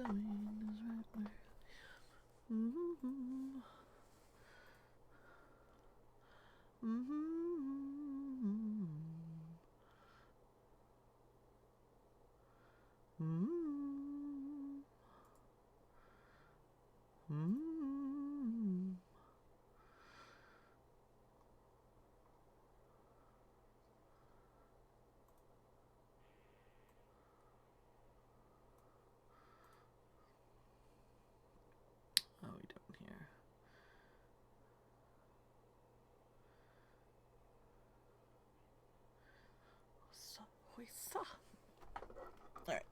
going is right where. Mm-hmm. Mm-hmm. Mm-hmm. Mm-hmm. What are we doing here? Hoisa. All right.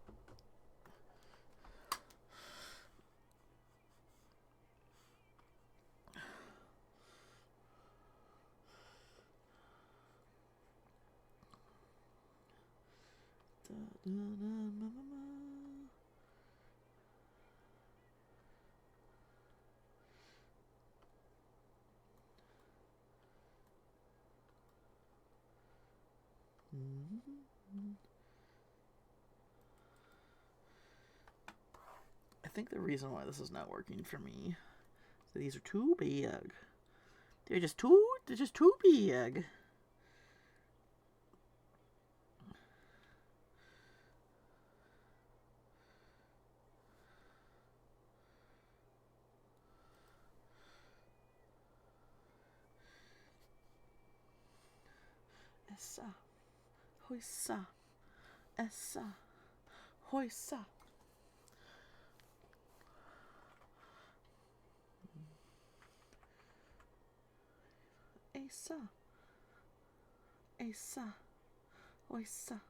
I think the reason why this is not working for me is that these are too big. They're just too big. Essa. Hoisa. Essa. Hoisa. Essa. Essa. Hoisa.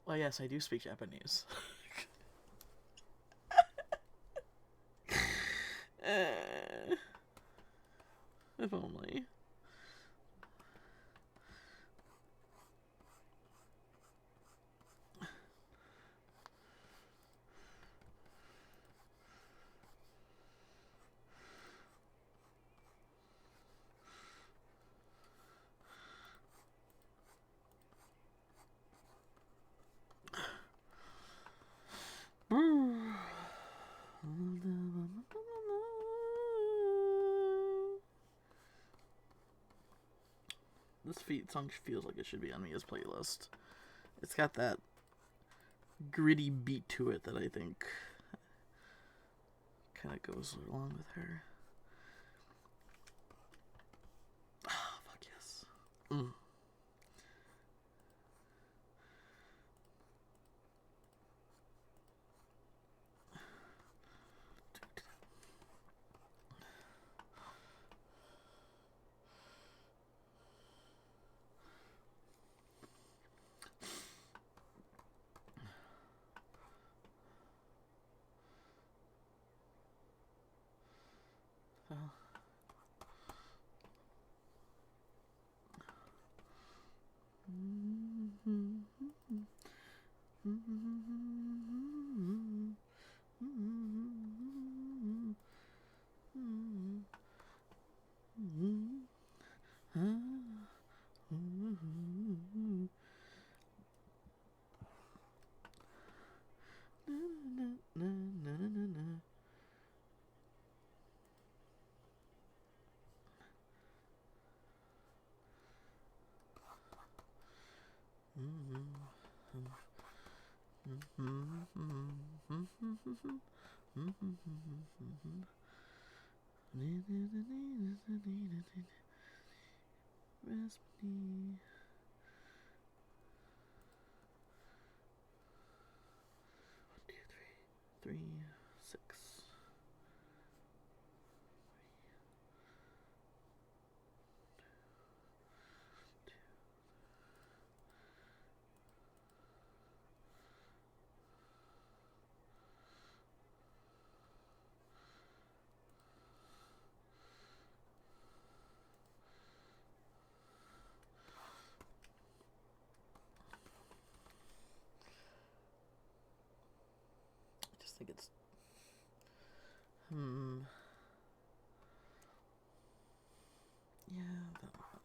Well, yes, I do speak Japanese. If only. This song feels like it should be on Mia's playlist. It's got that gritty beat to it that I think kind of goes along with her. Ah, fuck yes. Raspberry. 3, 6. just think it's... Yeah, that one.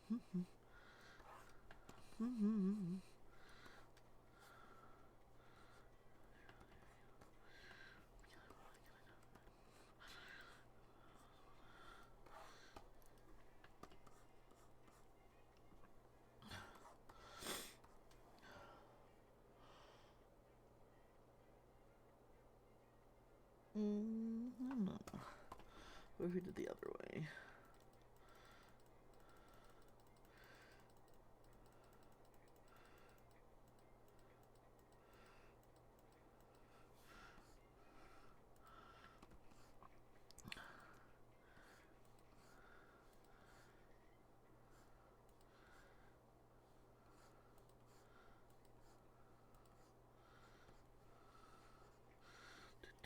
With me. I don't know. What if we did the other way?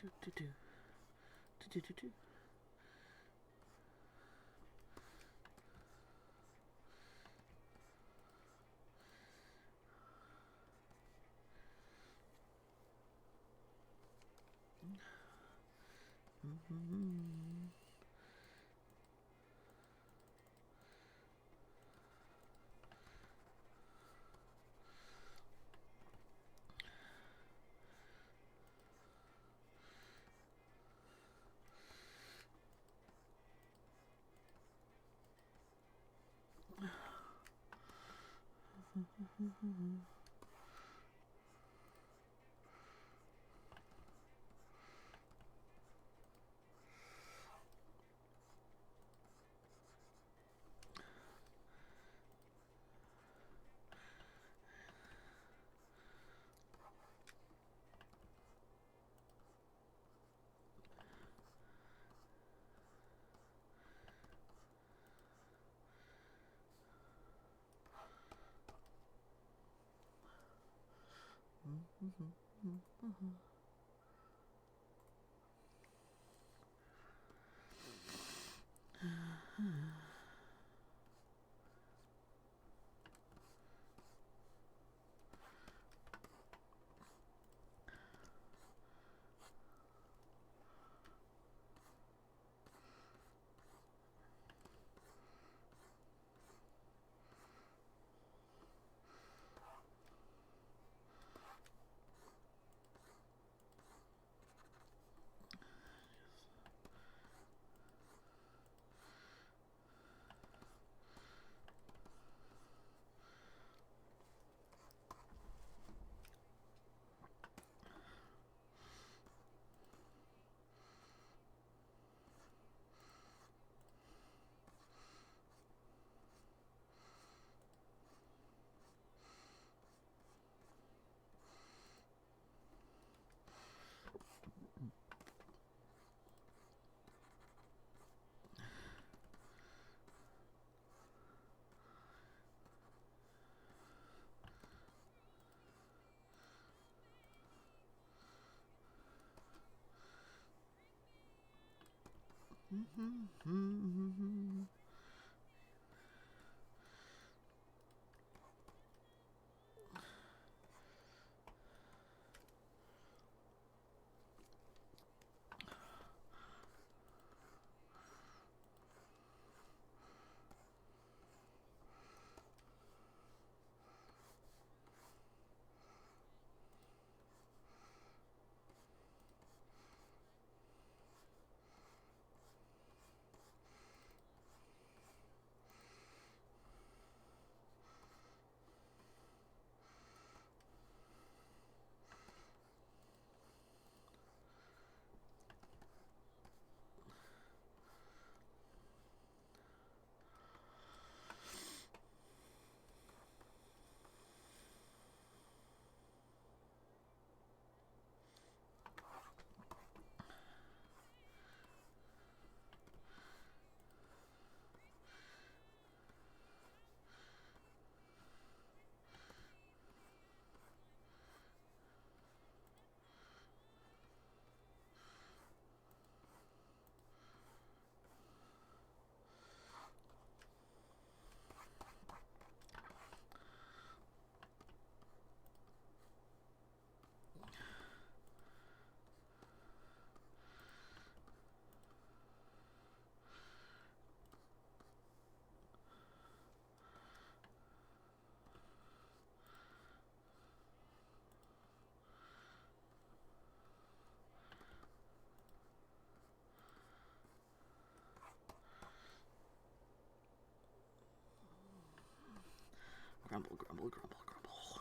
Do. Grumble, grumble, grumble, grumble.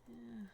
Yeah.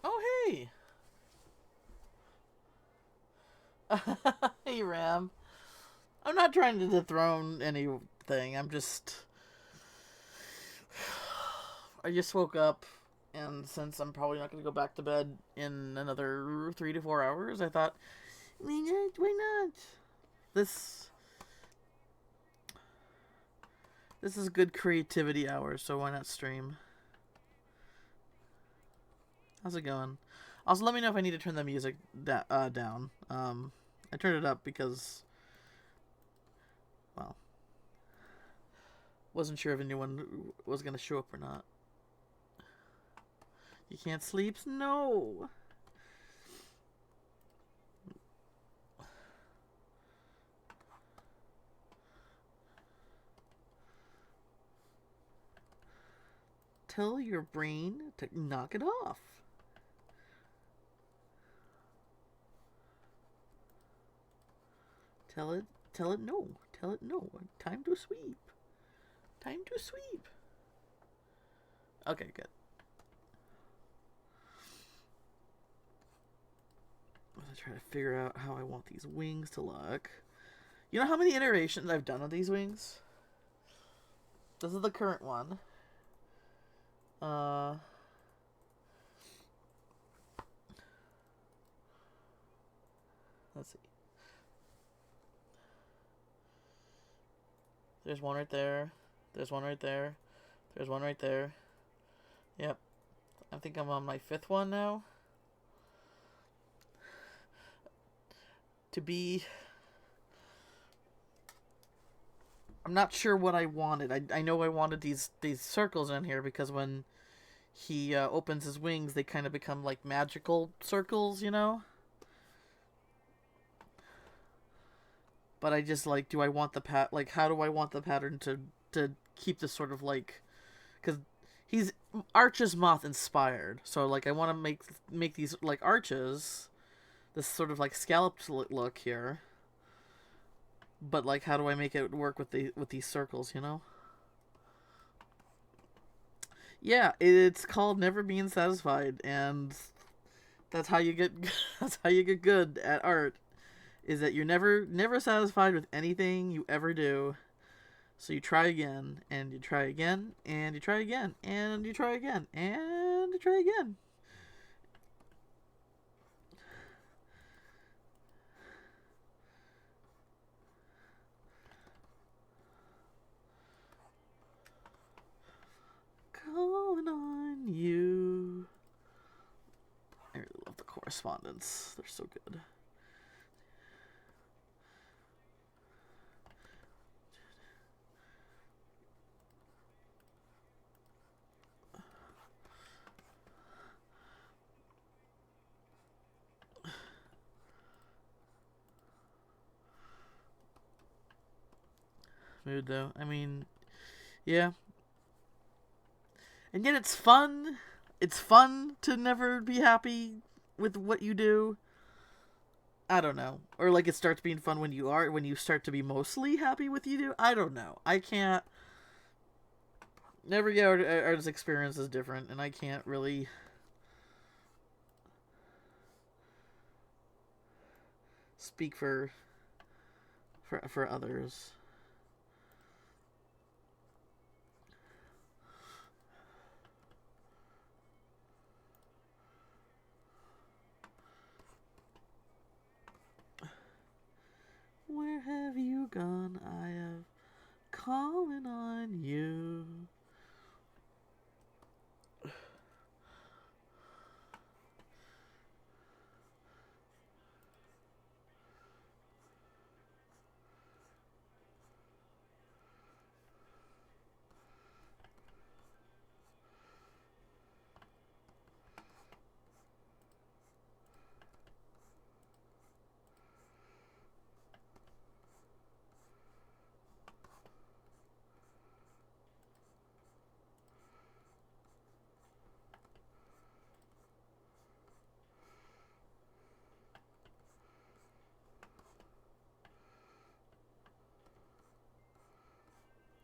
Oh, hey! Hey, Ram. I'm not trying to dethrone anything. I just woke up, and since I'm probably not going to go back to bed in another 3 to 4 hours, I thought, why not? This this is good creativity hour, so why not stream? How's it going? Also, let me know if I need to turn the music down. I turned it up because, well, wasn't sure if anyone was going to show up or not. You can't sleep? No! Tell your brain to knock it off. Tell it, tell it no. Tell it no. Time to sweep. Time to sweep. Okay, good. I'm gonna try to figure out how I want these wings to look. You know how many iterations I've done of these wings? This is the current one. Let's see. There's one right there. There's one right there. There's one right there. Yep. I think I'm on my 5th one now. To be... I'm not sure what I wanted. I know I wanted these circles in here because when he opens his wings, they kind of become like magical circles, you know? But I just like, do I want the like, how do I want the pattern to keep this sort of like, because he's Arches Moth inspired, so like I want to make these like arches, this sort of like scalloped look here. But like, how do I make it work with these circles, you know? Yeah, it's called Never Being Satisfied, and that's how you get that's how you get good at art. Is that you're never satisfied with anything you ever do. So you try again, and you try again, and you try again, and you try again, and you try again. Calling on you. I really love the correspondence. They're so good. Mood though. I mean, yeah. And yet it's fun. It's fun to never be happy with what you do. I don't know. Or like it starts being fun when you start to be mostly happy with you do. I don't know. I can't. Every artist experience is different, and I can't really speak for others. Where have you gone? I am calling on you.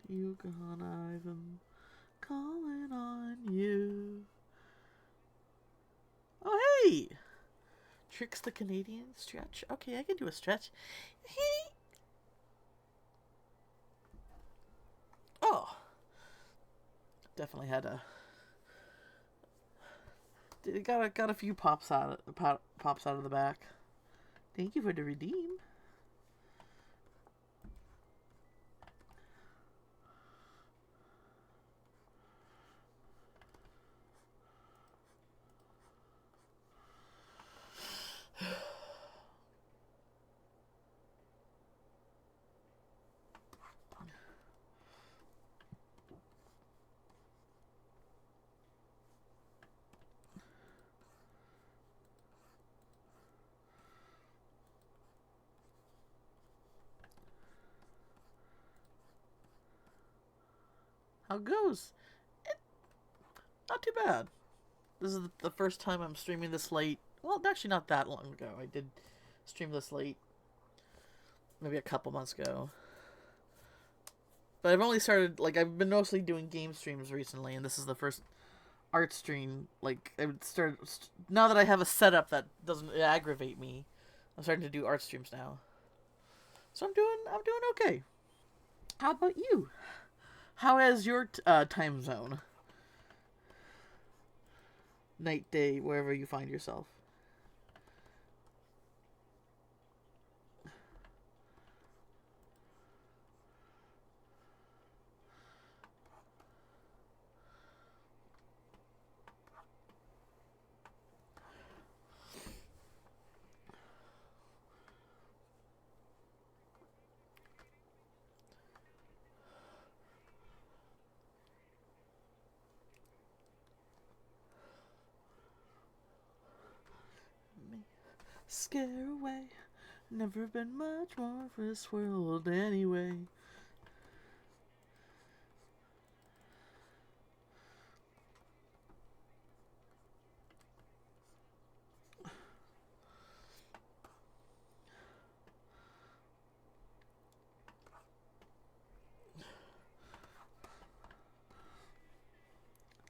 You gone, Ivan, calling on you. Oh, hey! Tricks the Canadian stretch. Okay, I can do a stretch. Hey! Oh! Definitely had a... Got a few pops out of the back. Thank you for the redeem. How goes? Not too bad. This is the first time I'm streaming this late. Well, actually not that long ago. I did stream this late maybe a couple months ago. But I've only started, like, I've been mostly doing game streams recently, and this is the first art stream. Like, I would start, now that I have a setup that doesn't aggravate me, I'm starting to do art streams now. So I'm doing okay. How about you? How is your time zone? Night, day, wherever you find yourself. Scare away. Never been much more for this world anyway.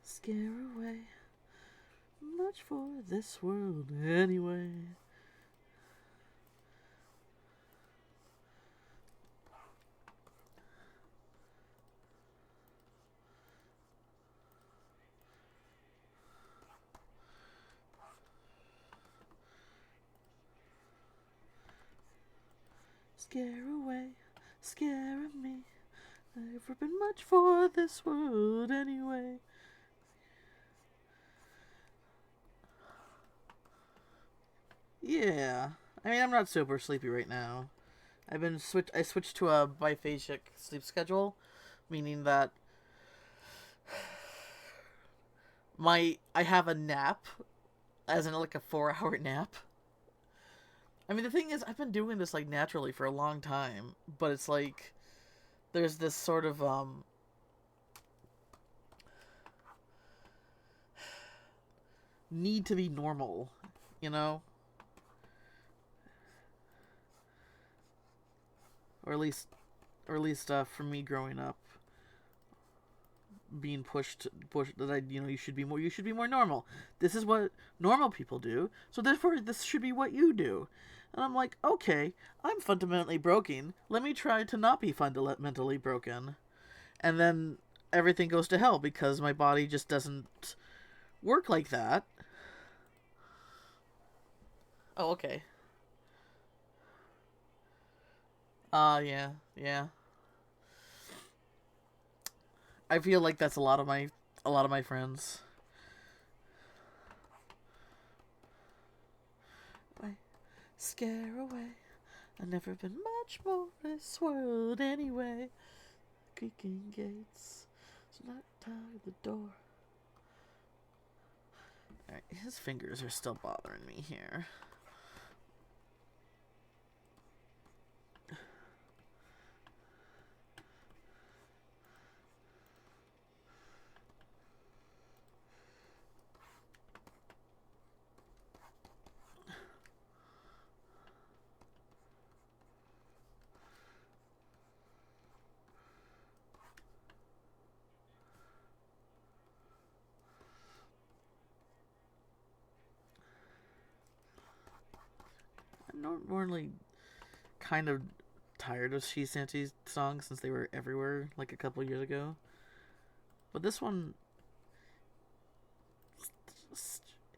Scare away. Much for this world anyway. Scare away, scare me. Never been much for this world anyway. Yeah, I mean, I'm not super sleepy right now. I switched to a biphasic sleep schedule, meaning that I have a nap, as in like a 4-hour nap. I mean, the thing is, I've been doing this like naturally for a long time, but it's like there's this sort of need to be normal, you know? Or at least for me growing up, being pushed that you should be more normal. This is what normal people do, so therefore this should be what you do. And I'm like, okay, I'm fundamentally broken. Let me try to not be fundamentally broken. And then everything goes to hell because my body just doesn't work like that. Oh, okay. Yeah, yeah. I feel like that's a lot of my friends. Scare away. I've never been much more this world anyway. Creaking gates. So not tie the door. Alright, his fingers are still bothering me here. I'm normally kind of tired of Sea Shanty songs since they were everywhere like a couple years ago. But this one,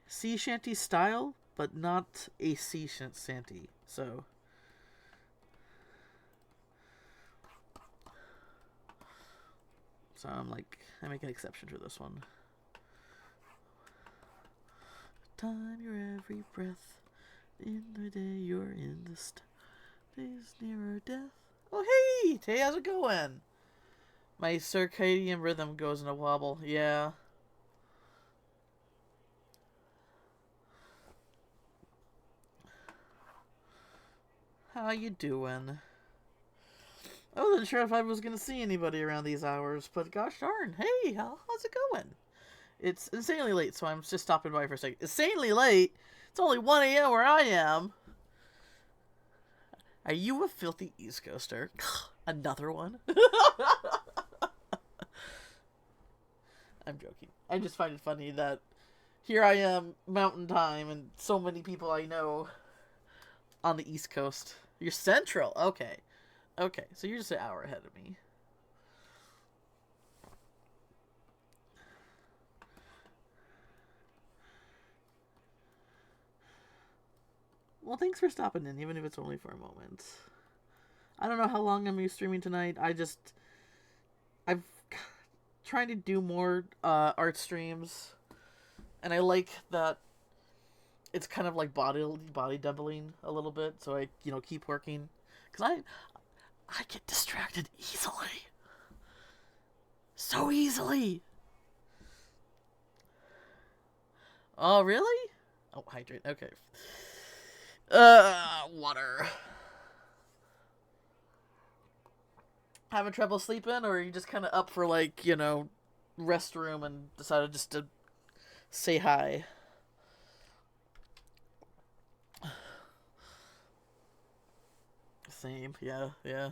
sea shanty style, but not a sea shanty. So I'm like, I make an exception for this one. Time your every breath, in the day you're in the days nearer death. Oh hey, Tay, how's it going? My circadian rhythm goes in a wobble. Yeah. How you doing? I wasn't sure if I was gonna see anybody around these hours, but gosh darn, hey, how's it going? It's insanely late, so I'm just stopping by for a second. Insanely late? It's only 1 a.m. where I am. Are you a filthy East Coaster? Another one? I'm joking. I just find it funny that here I am, Mountain Time, and so many people I know on the East Coast. You're Central. Okay. Okay, so you're just an hour ahead of me. Well, thanks for stopping in, even if it's only for a moment. I don't know how long I'm going to be streaming tonight. I've trying to do more art streams, and I like that it's kind of like body doubling a little bit, so I keep working, because I get distracted easily, so easily. Oh really? Oh, hydrate. Okay. Water. Having trouble sleeping, or are you just kind of up for restroom and decided just to say hi? Same, yeah. Okay,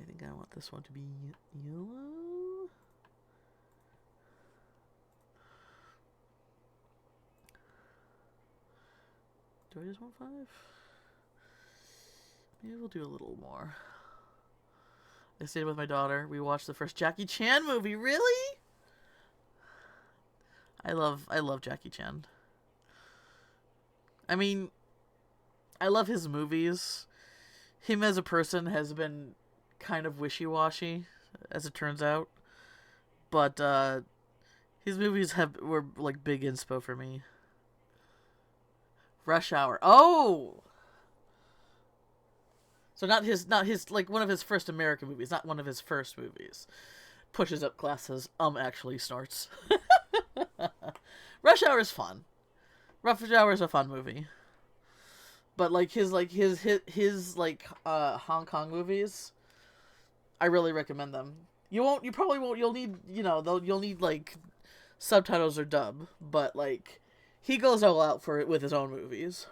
I think I want this one to be yellow. Do I just want 5? Maybe we'll do a little more. I stayed with my daughter. We watched the first Jackie Chan movie. Really? I love Jackie Chan. I mean, I love his movies. Him as a person has been kind of wishy-washy, as it turns out. But his movies were like big inspo for me. Rush Hour. Oh! So not his like one of his first American movies, not one of his first movies. Pushes up glasses. Actually snorts. Rush Hour is fun. Rush Hour is a fun movie. But his Hong Kong movies, I really recommend them. You probably won't. You'll need you'll need subtitles or dub, but he goes all out for it with his own movies.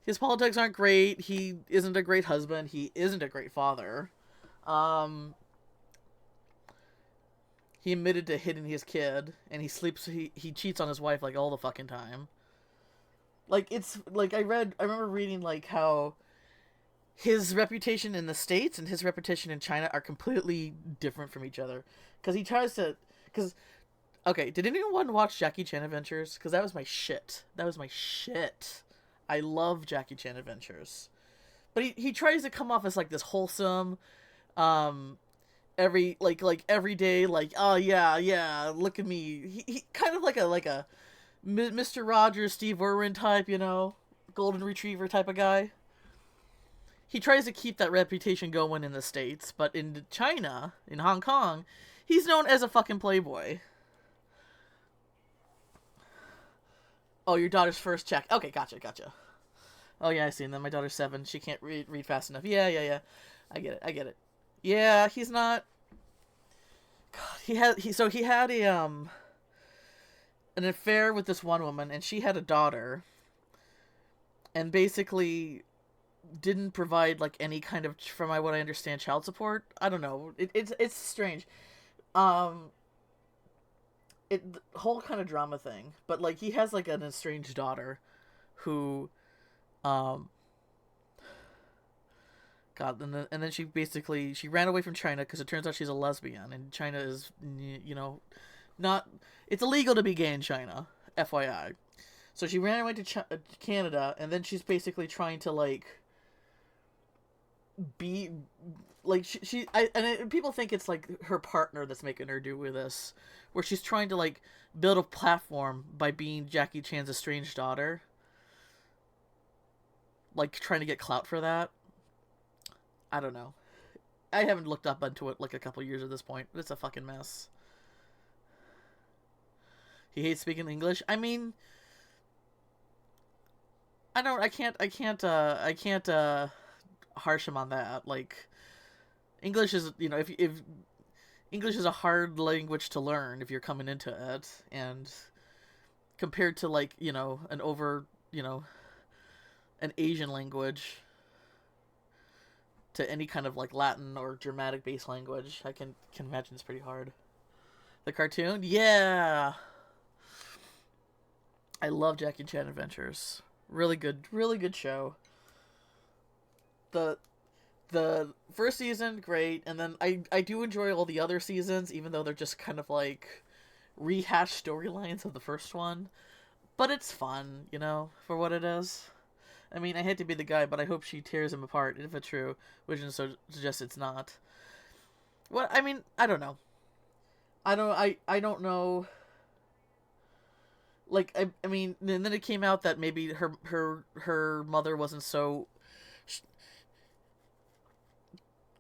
His politics aren't great. He isn't a great husband. He isn't a great father. He admitted to hitting his kid, and he cheats on his wife all the fucking time. I remember reading how his reputation in the States and his reputation in China are completely different from each other. Because he tries to, okay, did anyone watch Jackie Chan Adventures? Because that was my shit. I love Jackie Chan Adventures. But he tries to come off as this wholesome, every day, oh yeah, look at me. He kind of like a Mr. Rogers, Steve Irwin type, golden retriever type of guy. He tries to keep that reputation going in the States, but in China, in Hong Kong, he's known as a fucking playboy. Oh, your daughter's first check. Okay, gotcha. Oh yeah, I seen that. My daughter's 7. She can't read fast enough. Yeah. I get it. Yeah, he's not. God, he had an affair with this one woman, and she had a daughter, and basically didn't provide any kind of, from what I understand, child support. I don't know. It's strange. The whole kind of drama thing, but he has an estranged daughter, who, God, and then she ran away from China because it turns out she's a lesbian, and China is, not, it's illegal to be gay in China, FYI. So she ran away to Canada, and then she's basically trying to be and people think it's her partner that's making her do with this, where she's trying to build a platform by being Jackie Chan's estranged daughter, trying to get clout for that. I don't know. I haven't looked up into it a couple years at this point, but it's a fucking mess. He hates speaking English. I mean, I can't harsh him on that. Like, English is, you know, if English is a hard language to learn if you're coming into it, and compared to, like, you know, you know, an Asian language, to any kind of like Latin or Germanic based language, I can imagine it's pretty hard. The cartoon, yeah, I love Jackie Chan Adventures. Really good show. The the first season, great, and then I do enjoy all the other seasons, even though they're just kind of like rehashed storylines of the first one. But it's fun, you know, for what it is. I mean, I hate to be the guy, but I hope she tears him apart if it's true, which is so suggests it's not. What I mean, I don't know. I don't know. Like, I mean, and then it came out that maybe her mother wasn't so.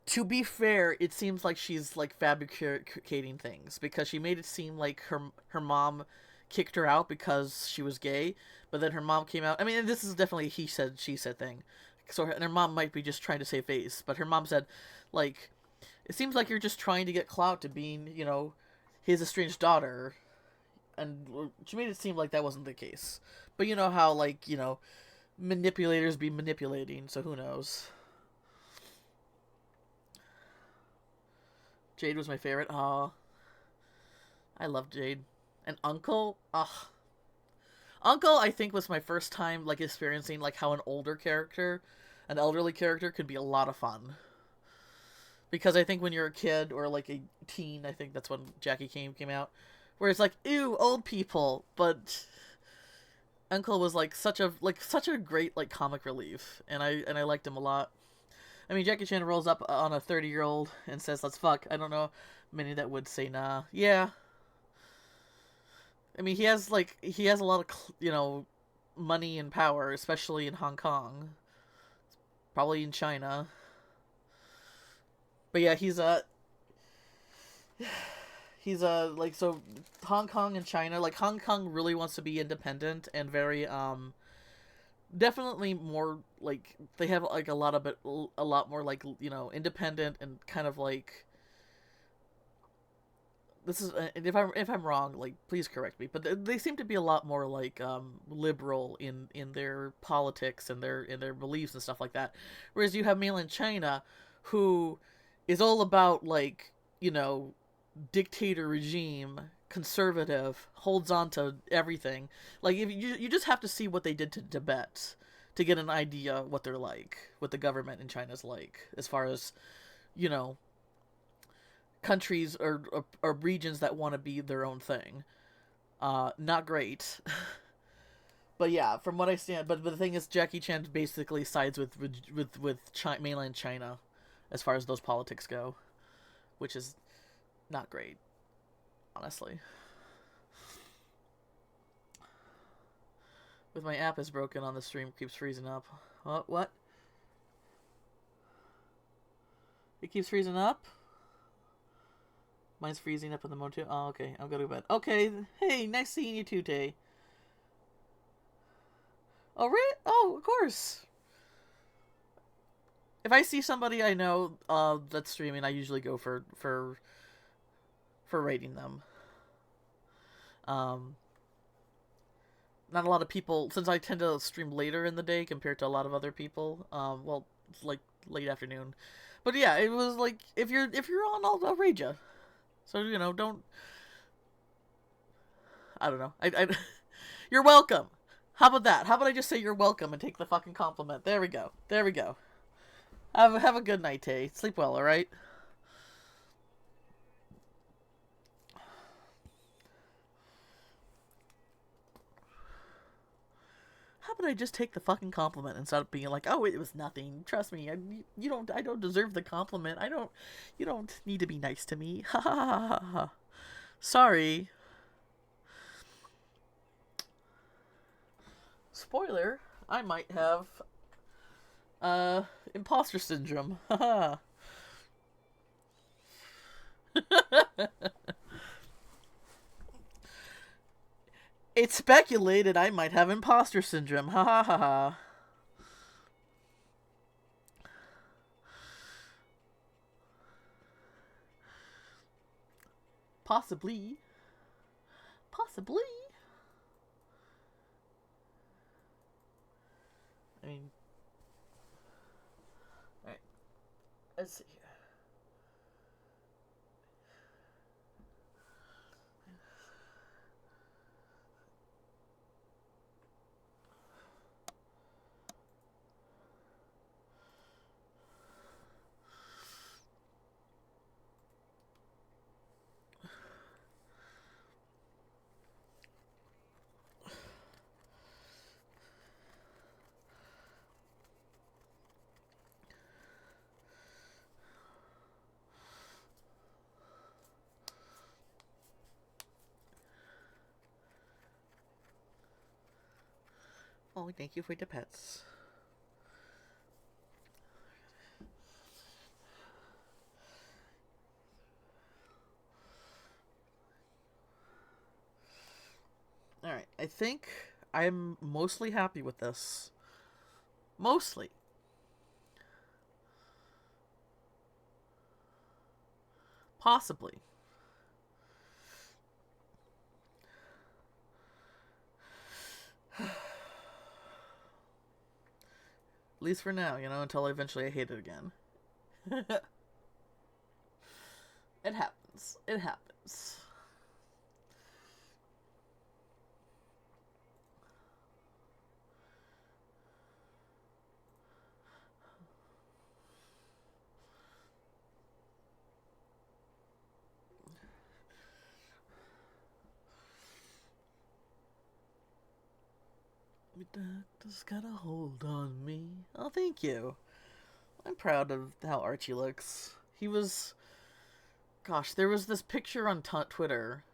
To be fair, it seems like she's like fabricating things, because she made it seem like her mom kicked her out because she was gay, but then her mom came out. I mean, this is definitely a he said she said thing. So her mom might be just trying to save face, but her mom said, like, it seems like you're just trying to get clout to being, you know, his estranged daughter, and she made it seem like that wasn't the case. But you know how, like, you know, manipulators be manipulating, so who knows. Jade was my favorite. Oh, I love Jade. And Uncle, ugh. Uncle, I think, was my first time like experiencing like how an older character, an elderly character, could be a lot of fun. Because I think when you're a kid or like a teen, I think that's when Jackie came out, where it's like, ew, old people. But Uncle was like such a great like comic relief, and I liked him a lot. I mean, Jackie Chan rolls up on a 30-year-old and says, "Let's fuck." I don't know many that would say nah. Yeah, I mean, he has a lot of, you know, money and power, especially in Hong Kong, probably in China. But yeah, he's like, so Hong Kong and China, like Hong Kong really wants to be independent and very definitely more like they have like a lot more like, you know, independent and kind of like, this is, if I'm wrong, like, please correct me, but they seem to be a lot more like liberal in their politics and their beliefs and stuff like that, whereas you have mainland China, who is all about, like, you know, dictator regime, conservative, holds on to everything. Like, if you just have to see what they did to Tibet to get an idea what they're like, what the government in China's like, as far as, you know, countries or regions that want to be their own thing. Not great. But yeah, from what I stand, but the thing is, Jackie Chan basically sides with mainland China, as far as those politics go, which is not great, honestly. With my app is broken on the stream, it keeps freezing up. What? It keeps freezing up? Mine's freezing up in the mode too. Oh, okay. I'm going to bed. Okay. Hey, nice seeing you too, Tay. Oh, right? Oh, of course. If I see somebody I know that's streaming, I usually go for rating them. Not a lot of people, since I tend to stream later in the day compared to a lot of other people. Well, it's like late afternoon. But yeah, it was like, if you're on, I'll raid you. So, you know, don't. I don't know. You're welcome. How about that? How about I just say you're welcome and take the fucking compliment? There we go. There we go. Have a good night, Tay. Sleep well, alright? How about I just take the fucking compliment and stop being like, oh, it was nothing. Trust me, I don't deserve the compliment. You don't need to be nice to me. Ha ha ha ha ha. Sorry. Spoiler, I might have imposter syndrome. Haha. It's speculated I might have imposter syndrome. Ha ha ha ha. Possibly. Possibly. I mean, alright. Let's see here. Oh, thank you for the pets. Alright, I think I'm mostly happy with this. Mostly. Possibly. At least for now, until eventually I hate it again. It happens. It happens. The doctor's got a hold on me. Oh, thank you. I'm proud of how Archie looks. He was... Gosh, there was this picture on Twitter.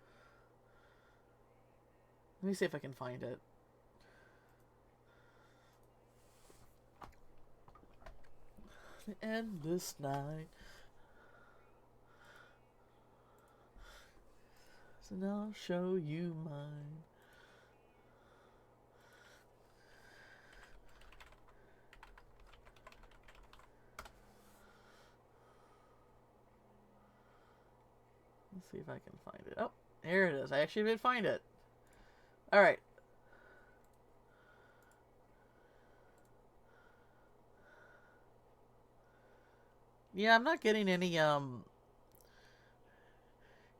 Let me see if I can find it. The endless night. So now I'll show you mine. Let's see if I can find it. Oh, here it is. I actually did find it. Alright. Yeah, I'm not getting any, I'm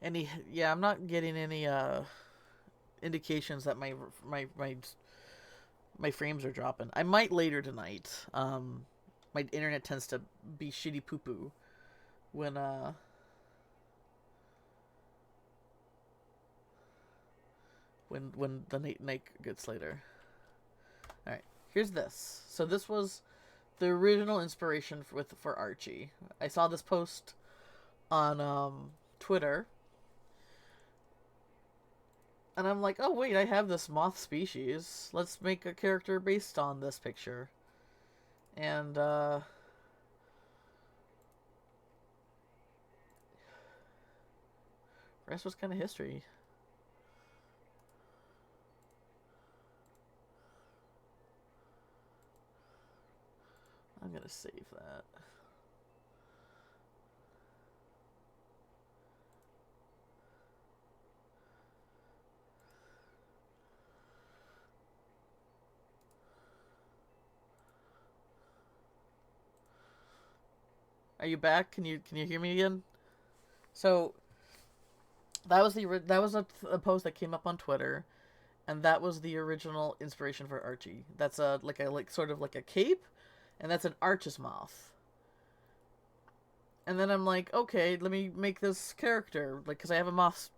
not getting any, indications that my frames are dropping. I might later tonight. My internet tends to be shitty poo-poo when, when the night gets later. Alright, here's this. So this was the original inspiration for Archie. I saw this post on Twitter, and I'm like, oh wait, I have this moth species. Let's make a character based on this picture. And the rest was kind of history. I'm gonna save that. Are you back? Can you hear me again? So that was a post that came up on Twitter, and that was the original inspiration for Archie. That's sort of like a cape, and that's an Arch's moth. And then I'm like, okay, let me make this character, like, because I have a moth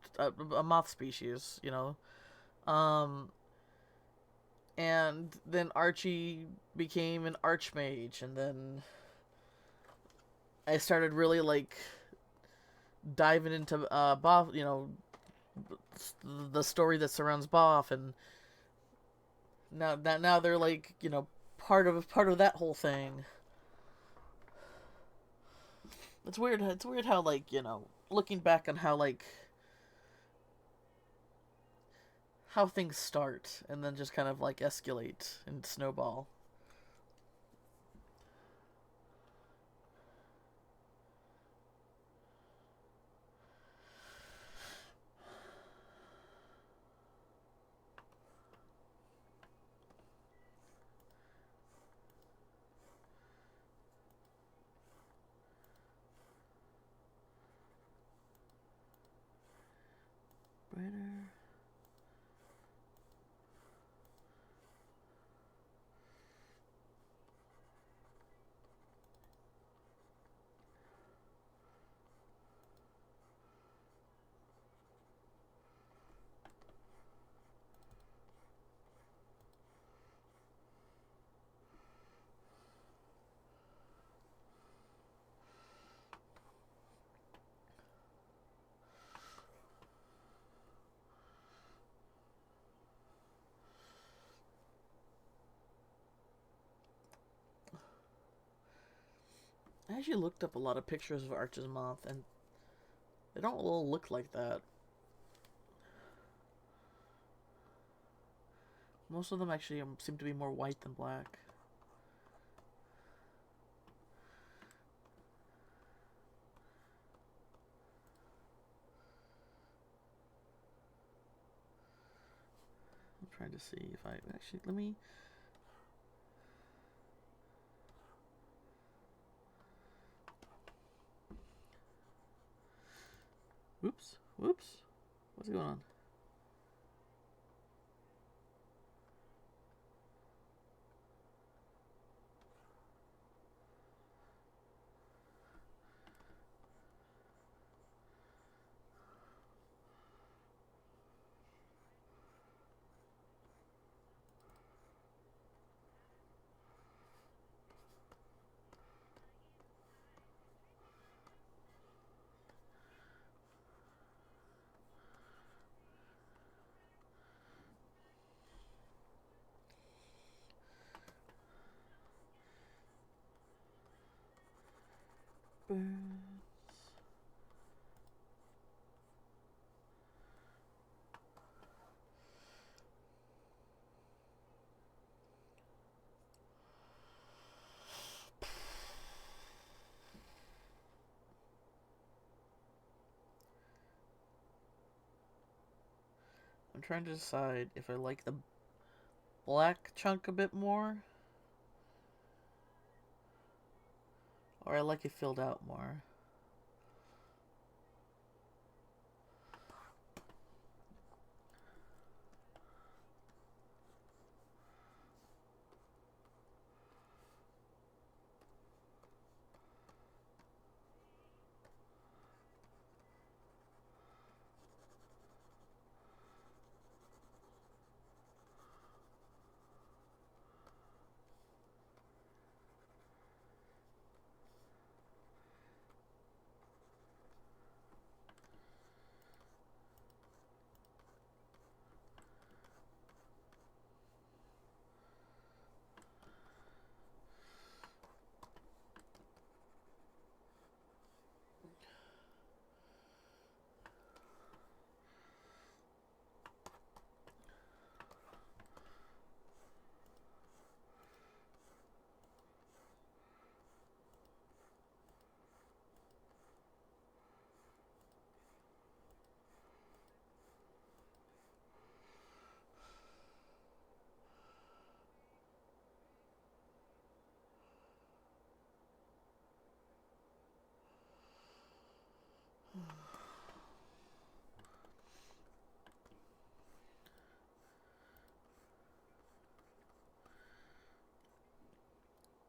species, and then Archie became an archmage, and then I started really like diving into Boff, the story that surrounds Boff, and now they're like, part of that whole thing. It's weird. It's weird how, like, looking back on how, like, how things start and then just kind of like escalate and snowball. actually looked up a lot of pictures of Arch's moth, and they don't all look like that. Most of them actually seem to be more white than black. I'm trying to see if I actually let me. Whoops! Whoops! What's going on? Birds. I'm trying to decide if I like the black chunk a bit more, or I like it filled out more.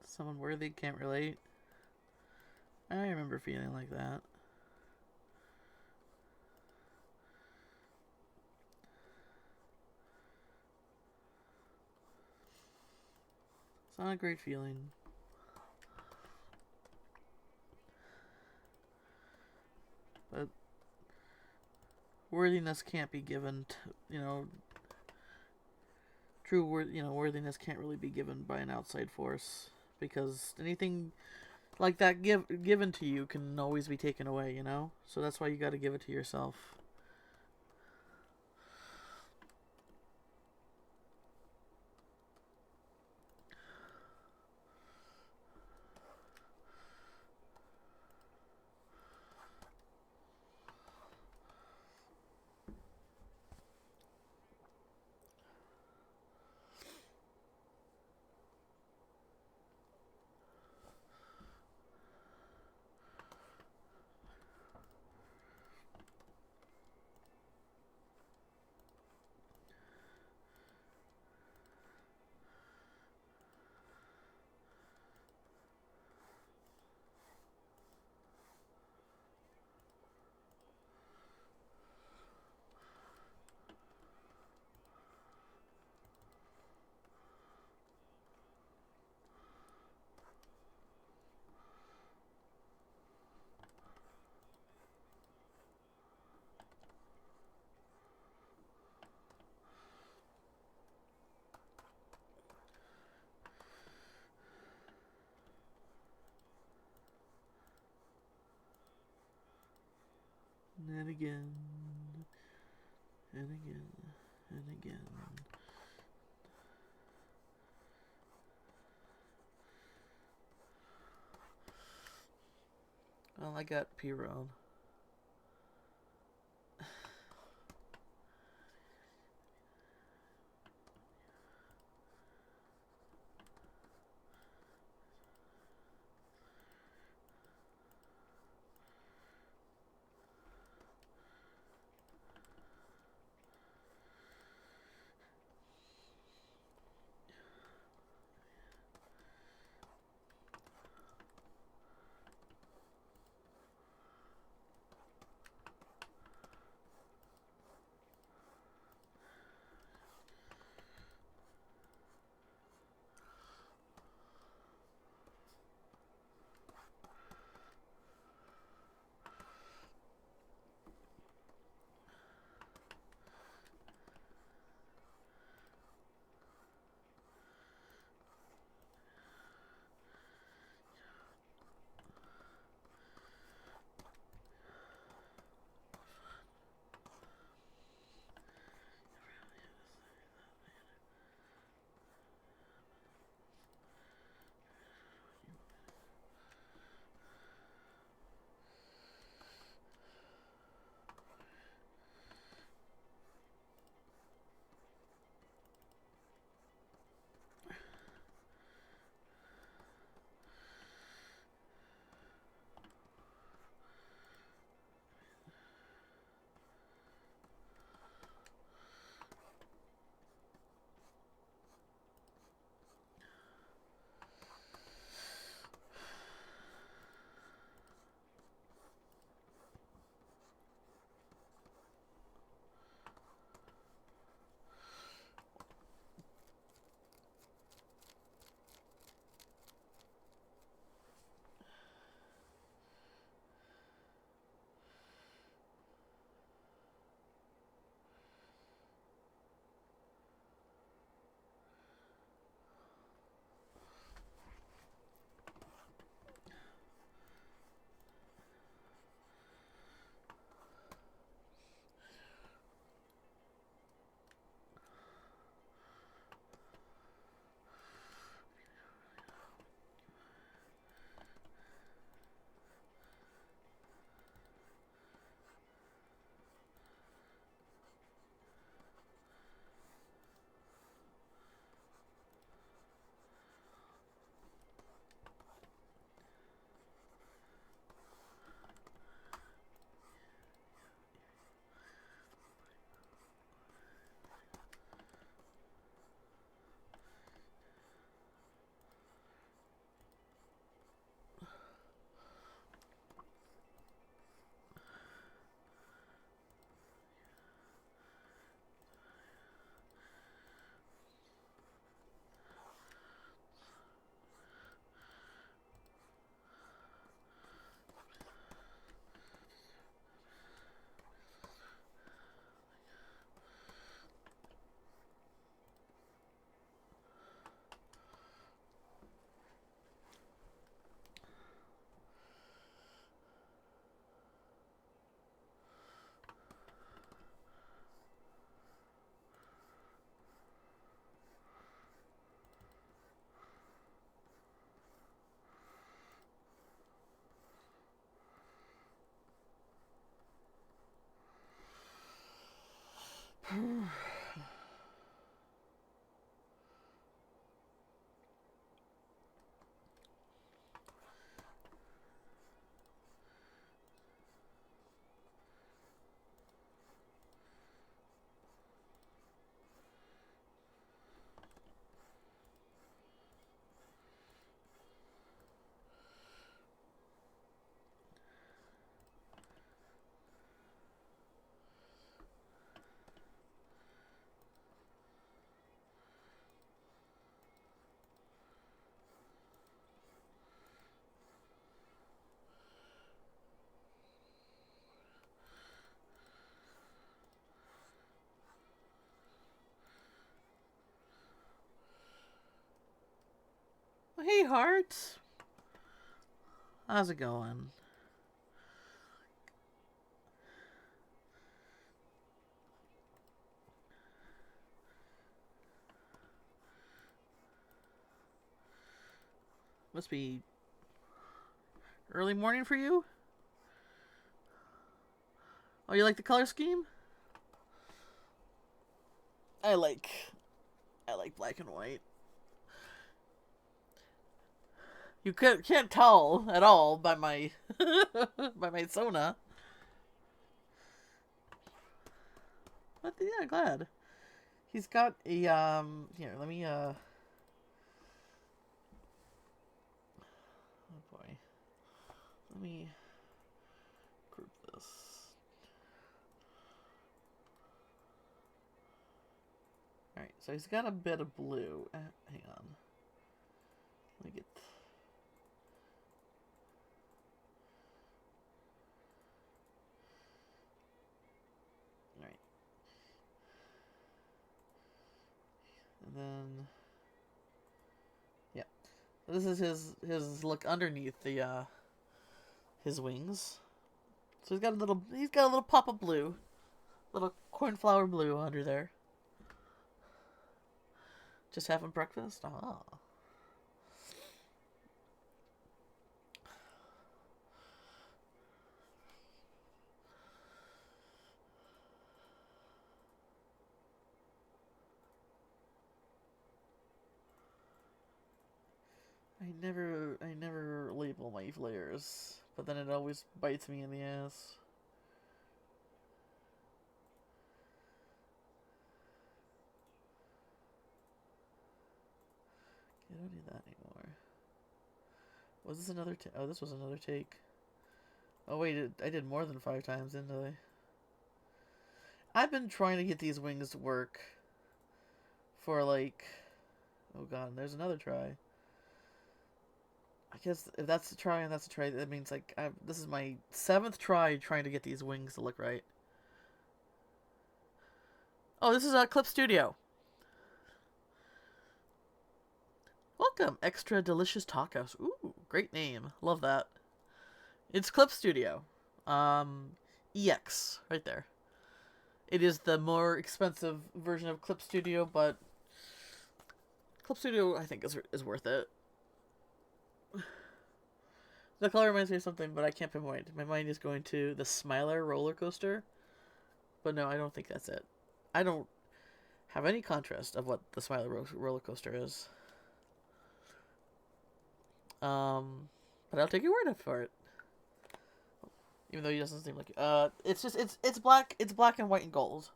Someone worthy can't relate. I remember feeling like that. It's not a great feeling. But worthiness can't be given to, worthiness can't really be given by an outside force, because anything like that given to you can always be taken away, so that's why you got to give it to yourself. and again and again and again. Well, I got P-Road. Hey, Heart. How's it going? Must be early morning for you? Oh, you like the color scheme? I like black and white. You can't tell at all by my by my Sona. But yeah, glad. He's got a here, let me oh boy. Let me group this. Alright, so he's got a bit of blue. Hang on. Let me get Alright. And then yeah. So this is his look underneath the his wings. So he's got a little pop of blue. Little cornflower blue under there. Just having breakfast? Ah. I never label my flares, but then it always bites me in the ass. I don't do that anymore. Was this another take? Oh, this was another take. Oh wait, I did more than 5 times, didn't I? I've been trying to get these wings to work for like, oh god, there's another try. I guess if that's a try and that's a try, that means like this is my 7th try trying to get these wings to look right. Oh, this is Clip Studio. Welcome, Extra Delicious Tacos. Ooh, great name. Love that. It's Clip Studio. EX, right there. It is the more expensive version of Clip Studio, but Clip Studio, I think, is worth it. The color reminds me of something, but I can't pinpoint. My mind is going to the Smiler roller coaster. But no, I don't think that's it. I don't have any contrast of what the Smiler roller coaster is. But I'll take your word for it. Even though he doesn't seem like it. It's black and white and gold.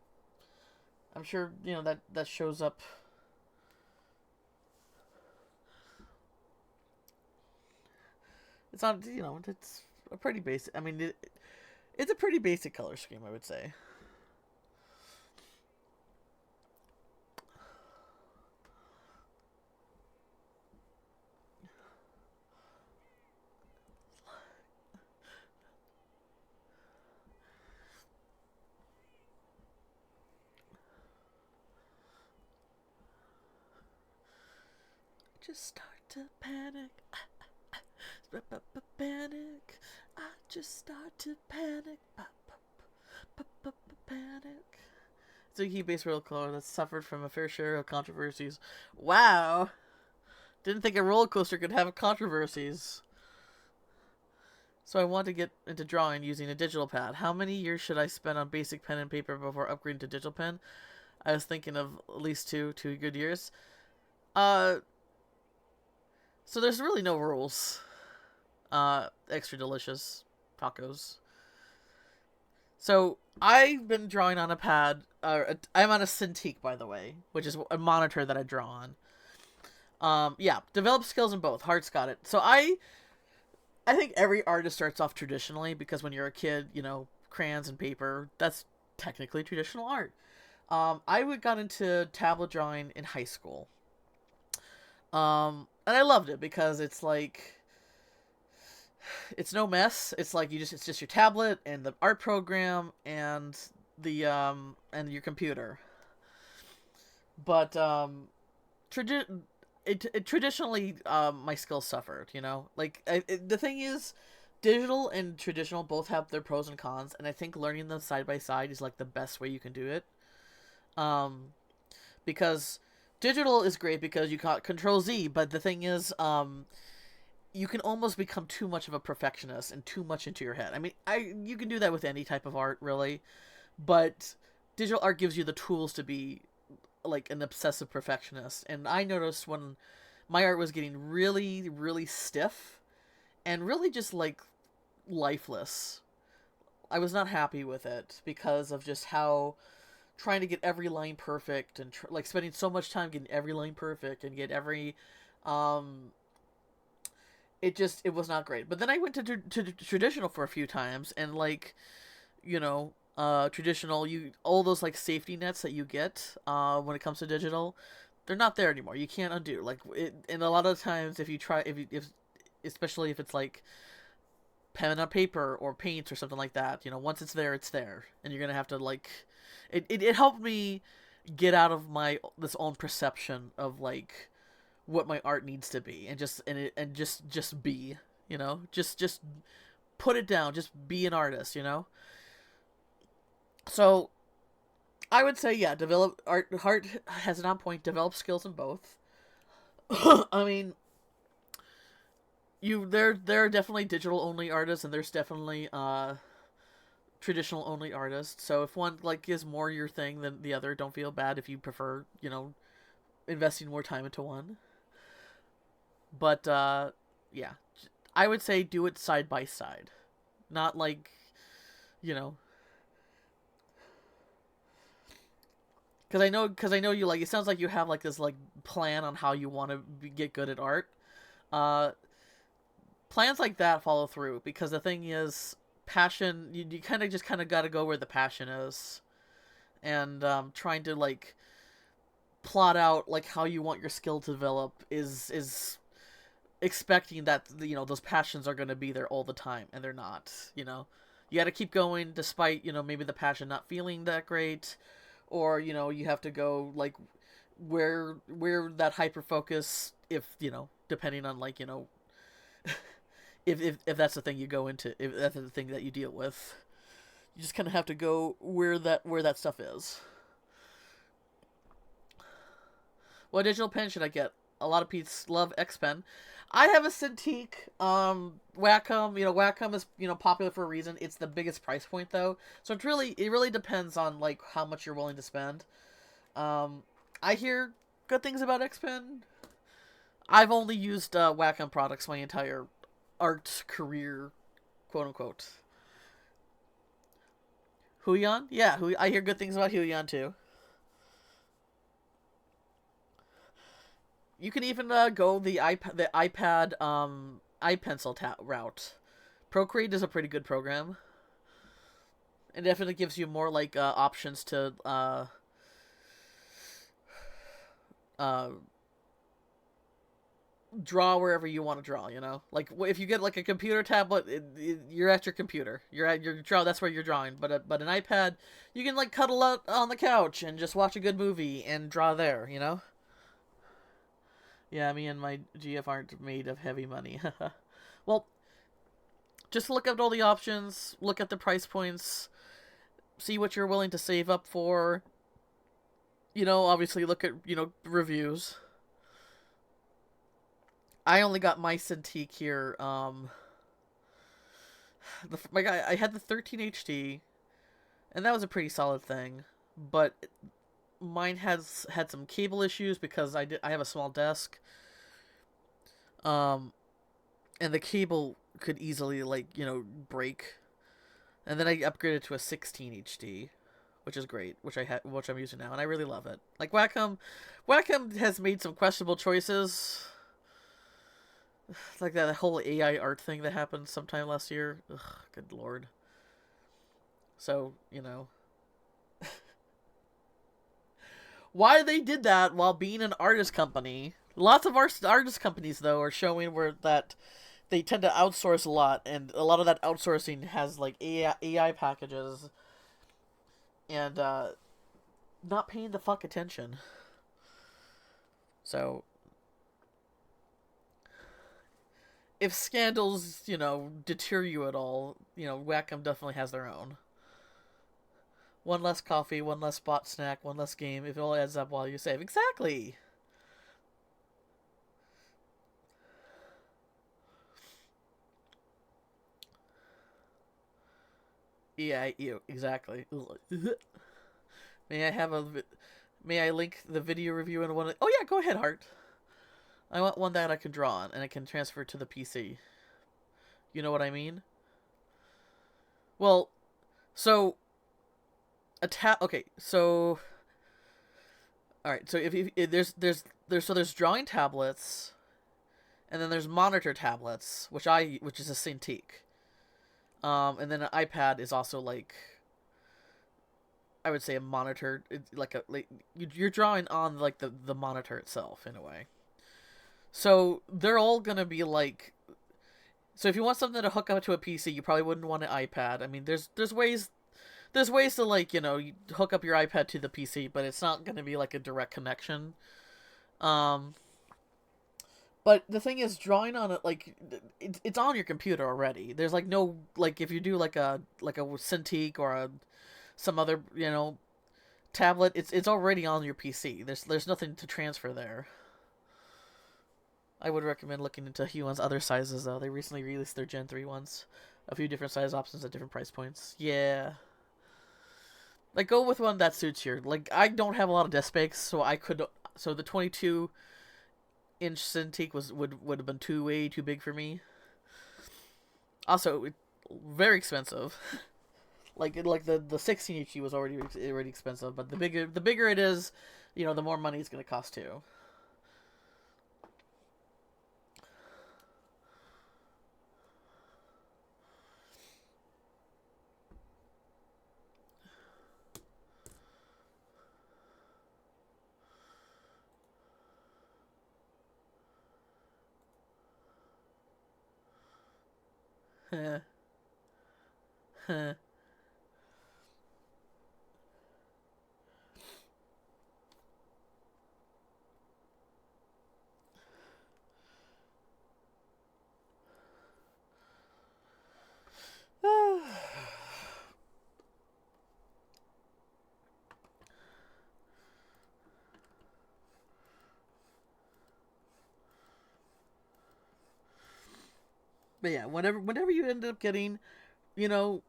I'm sure, you know, that shows up. It's not, you know, it's a pretty basic. I mean, it's a pretty basic color scheme, I would say. Just start to panic. Panic. I just start to panic. Panic. It's a key-based roller coaster that's suffered from a fair share of controversies. Wow. Didn't think a roller coaster could have controversies. So I want to get into drawing using a digital pad. How many years should I spend on basic pen and paper before upgrading to digital pen? I was thinking of at least two good years. So there's really no rules. Extra delicious tacos. So I've been drawing on a pad. I'm on a Cintiq, by the way, which is a monitor that I draw on. Yeah, develop skills in both. Heart's got it. So I think every artist starts off traditionally because when you're a kid, you know, crayons and paper, that's technically traditional art. I got into tablet drawing in high school. And I loved it because it's like, it's no mess. It's like it's just your tablet and the art program and the and your computer. But traditionally my skills suffered, you know? Like the thing is, digital and traditional both have their pros and cons, and I think learning them side by side is like the best way you can do it. Because digital is great because you got Control Z, but the thing is, you can almost become too much of a perfectionist and too much into your head. I mean, you can do that with any type of art, really, but digital art gives you the tools to be like an obsessive perfectionist. And I noticed when my art was getting really, really stiff and really just like lifeless, I was not happy with it because of just how trying to get every line perfect and like spending so much time getting every line perfect and get every um it was not great. But then I went to traditional for a few times, and like, you know, traditional, you all those like safety nets that you get when it comes to digital, they're not there anymore. You can't undo like it. And a lot of times if you try, if especially if it's like pen on paper or paint or something like that, you know, once it's there, it's there, and you're gonna have to like it helped me get out of my this own perception of like what my art needs to be, and just be, you know, just put it down, just be an artist, you know. So I would say, yeah, develop art has an on point, develop skills in both. I mean, there are definitely digital only artists, and there's definitely traditional only artists. So if one like is more your thing than the other, don't feel bad if you prefer, you know, investing more time into one. But yeah, I would say do it side by side, not like, you know, because I know you like, it sounds like you have like this like plan on how you want to get good at art. Uh, Plans like that follow through, because the thing is, passion, you kind of got to go where the passion is, and trying to like plot out like how you want your skill to develop is expecting that, you know, those passions are going to be there all the time, and they're not, you know. You got to keep going despite, you know, maybe the passion not feeling that great, or, you know, you have to go like where that hyper focus, if, you know, depending on like, you know, if that's the thing you go into, if that's the thing that you deal with, you just kind of have to go where that stuff is. What digital pen should I get? A lot of people love X Pen. I have a Cintiq. Wacom. You know, Wacom is, you know, popular for a reason. It's the biggest price point though, so it really depends on like how much you're willing to spend. I hear good things about X Pen. I've only used Wacom products my entire art career, quote unquote. Huion, yeah, I hear good things about Huion too. You can even go the iPad iPencil route. Procreate is a pretty good program. It definitely gives you more like options to uh, draw wherever you want to draw. You know, like if you get like a computer tablet, you're at your computer. You're at your draw. That's where you're drawing. But an iPad, you can like cuddle out on the couch and just watch a good movie and draw there. You know. Yeah, me and my GF aren't made of heavy money. Well, just look at all the options, look at the price points, see what you're willing to save up for. You know, obviously look at, you know, reviews. I only got my Cintiq here. My guy, I had the 13 HD, and that was a pretty solid thing. But mine has had some cable issues because I have a small desk. Um, and the cable could easily like, you know, break. And then I upgraded to a 16 HD, which is great, which I'm using now, and I really love it. Like Wacom has made some questionable choices, like that whole AI art thing that happened sometime last year. Ugh, good lord. So, you know, why they did that while being an artist company. Lots of artist companies though are showing where that they tend to outsource a lot, and a lot of that outsourcing has like AI packages, and not paying the fuck attention. So if scandals, you know, deter you at all, you know, Wacom definitely has their own. One less coffee, one less bot snack, one less game. If it all adds up while you save, exactly. Yeah, you exactly. May I have a? May I link the video review in one? Oh yeah, go ahead, Hart. I want one that I can draw on and I can transfer to the PC. You know what I mean? Well, so Okay, so all right. So if there's drawing tablets, and then there's monitor tablets, which is a Cintiq. And then an iPad is also like, I would say, a monitor, you're drawing on like the monitor itself in a way. So they're all gonna be like, so if you want something to hook up to a PC, you probably wouldn't want an iPad. I mean, there's ways to like you hook up your iPad to the PC, but it's not gonna be like a direct connection. Um, but the thing is, drawing on it like it's on your computer already. There's like no like if you do like a Cintiq or some other tablet, it's already on your PC. There's nothing to transfer there. I would recommend looking into Huon's other sizes though. They recently released their Gen 3 ones. A few different size options at different price points. Yeah. Like go with one that suits your like I don't have a lot of desk space, so the 22-inch Cintiq would have been way too big for me. Also, very expensive. like the 16 inch was already expensive, but the bigger it is, the more money it's gonna cost too. But yeah, whenever you end up getting, you know,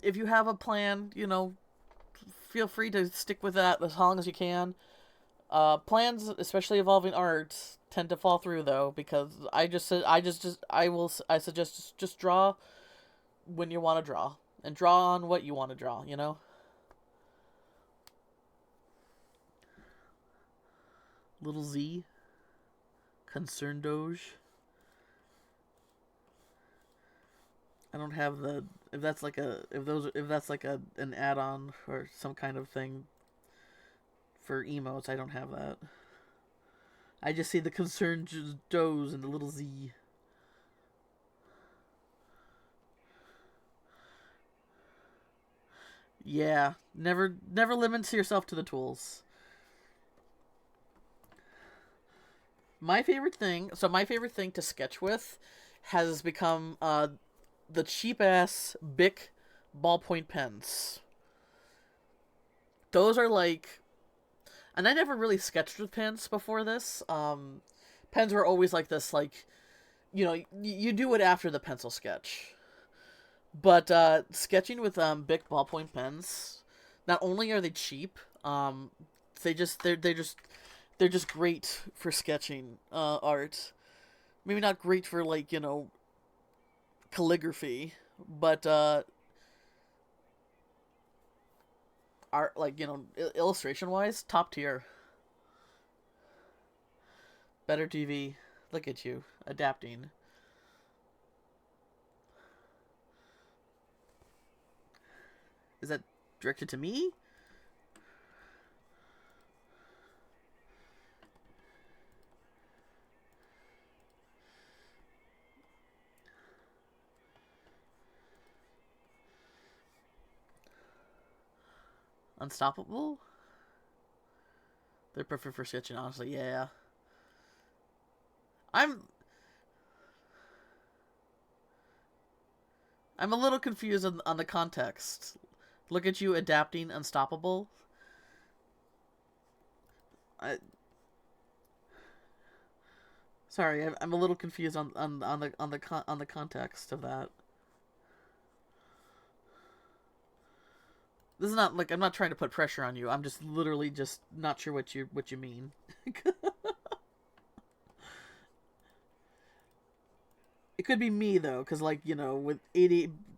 if you have a plan, feel free to stick with that as long as you can. Plans, especially involving art, tend to fall through though because I suggest just draw when you want to draw and draw on what you want to draw. Little Z, Concern Doge. I don't have the if that's like a if that's like an add-on or some kind of thing for emotes. I don't have that. I just see the Concern Doge and the little Z. Yeah, never limit yourself to the tools. My favorite thing to sketch with has become the cheap ass Bic ballpoint pens. Those are like, and I never really sketched with pens before this. Pens were always like this, like you do it after the pencil sketch. But sketching with Bic ballpoint pens, not only are they cheap, they're just great for sketching art. Maybe not great for like calligraphy, but art like illustration wise, top tier. Better TV. Look at you adapting. Is that directed to me? Unstoppable? They're perfect for sketching, honestly. Yeah. I'm I'm a little confused on the context. Look at you adapting Unstoppable. I Sorry, I'm a little confused on the context of that. This is not like I'm not trying to put pressure on you. I'm just literally just not sure what you mean. It could be me though, because like with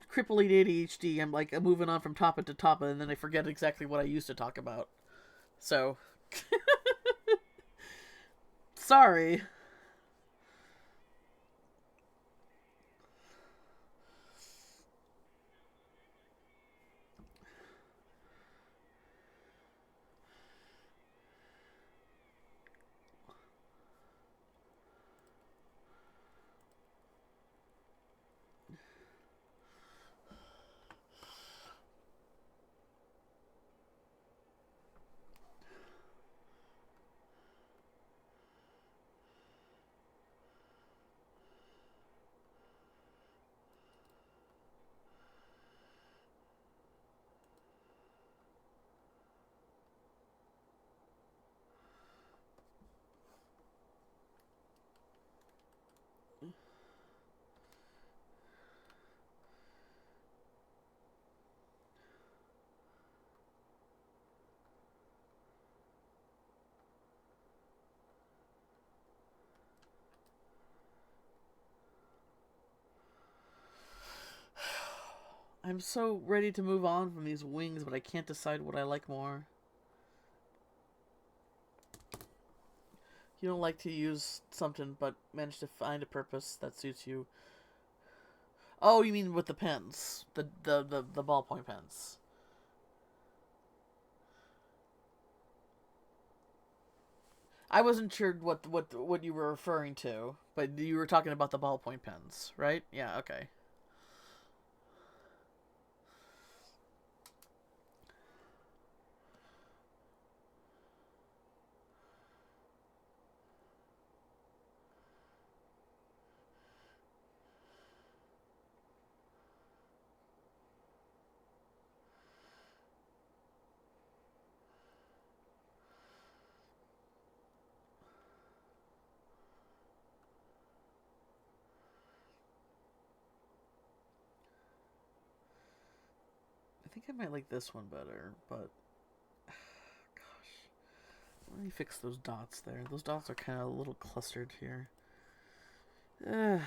crippling ADHD, I'm moving on from topic to topic, and then I forget exactly what I used to talk about. So, sorry. I'm so ready to move on from these wings, but I can't decide what I like more. You don't like to use something, but manage to find a purpose that suits you. Oh, you mean with the pens, the ballpoint pens? I wasn't sure what you were referring to, but you were talking about the ballpoint pens, right? Yeah. Okay. I think I might like this one better, but gosh, let me fix those dots there. Those dots are kind of a little clustered here. Ugh.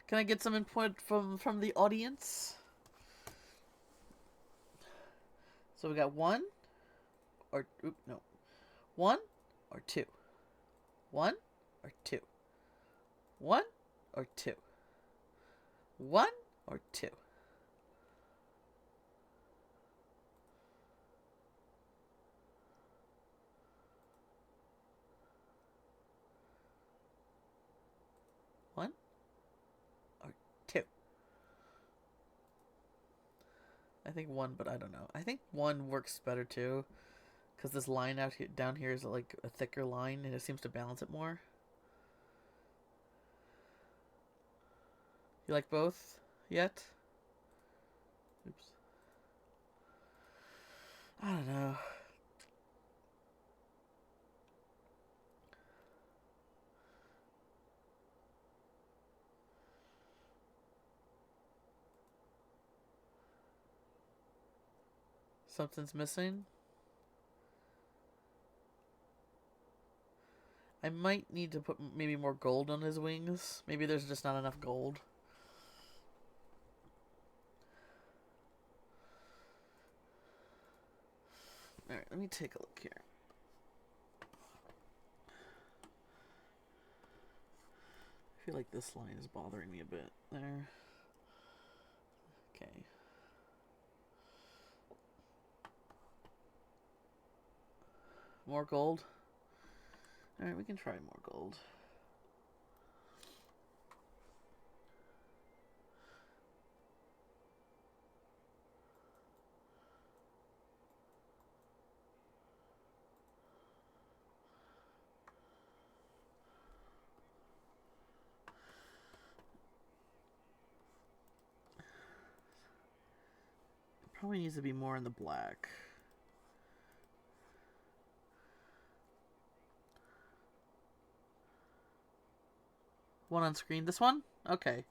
Can I get some input from the audience? So we got one no, one or two, one or two, one or two, one or two. One or two. I think one, but I don't know. I think one works better too, because this line out here down here is like a thicker line, and it seems to balance it more. You like both yet? Oops. I don't know. Something's missing. I might need to put maybe more gold on his wings. Maybe there's just not enough gold. Alright, let me take a look here. I feel like this line is bothering me a bit. There. Okay. More gold? Alright, we can try more gold. Probably needs to be more in the black. One on screen. This one? Okay.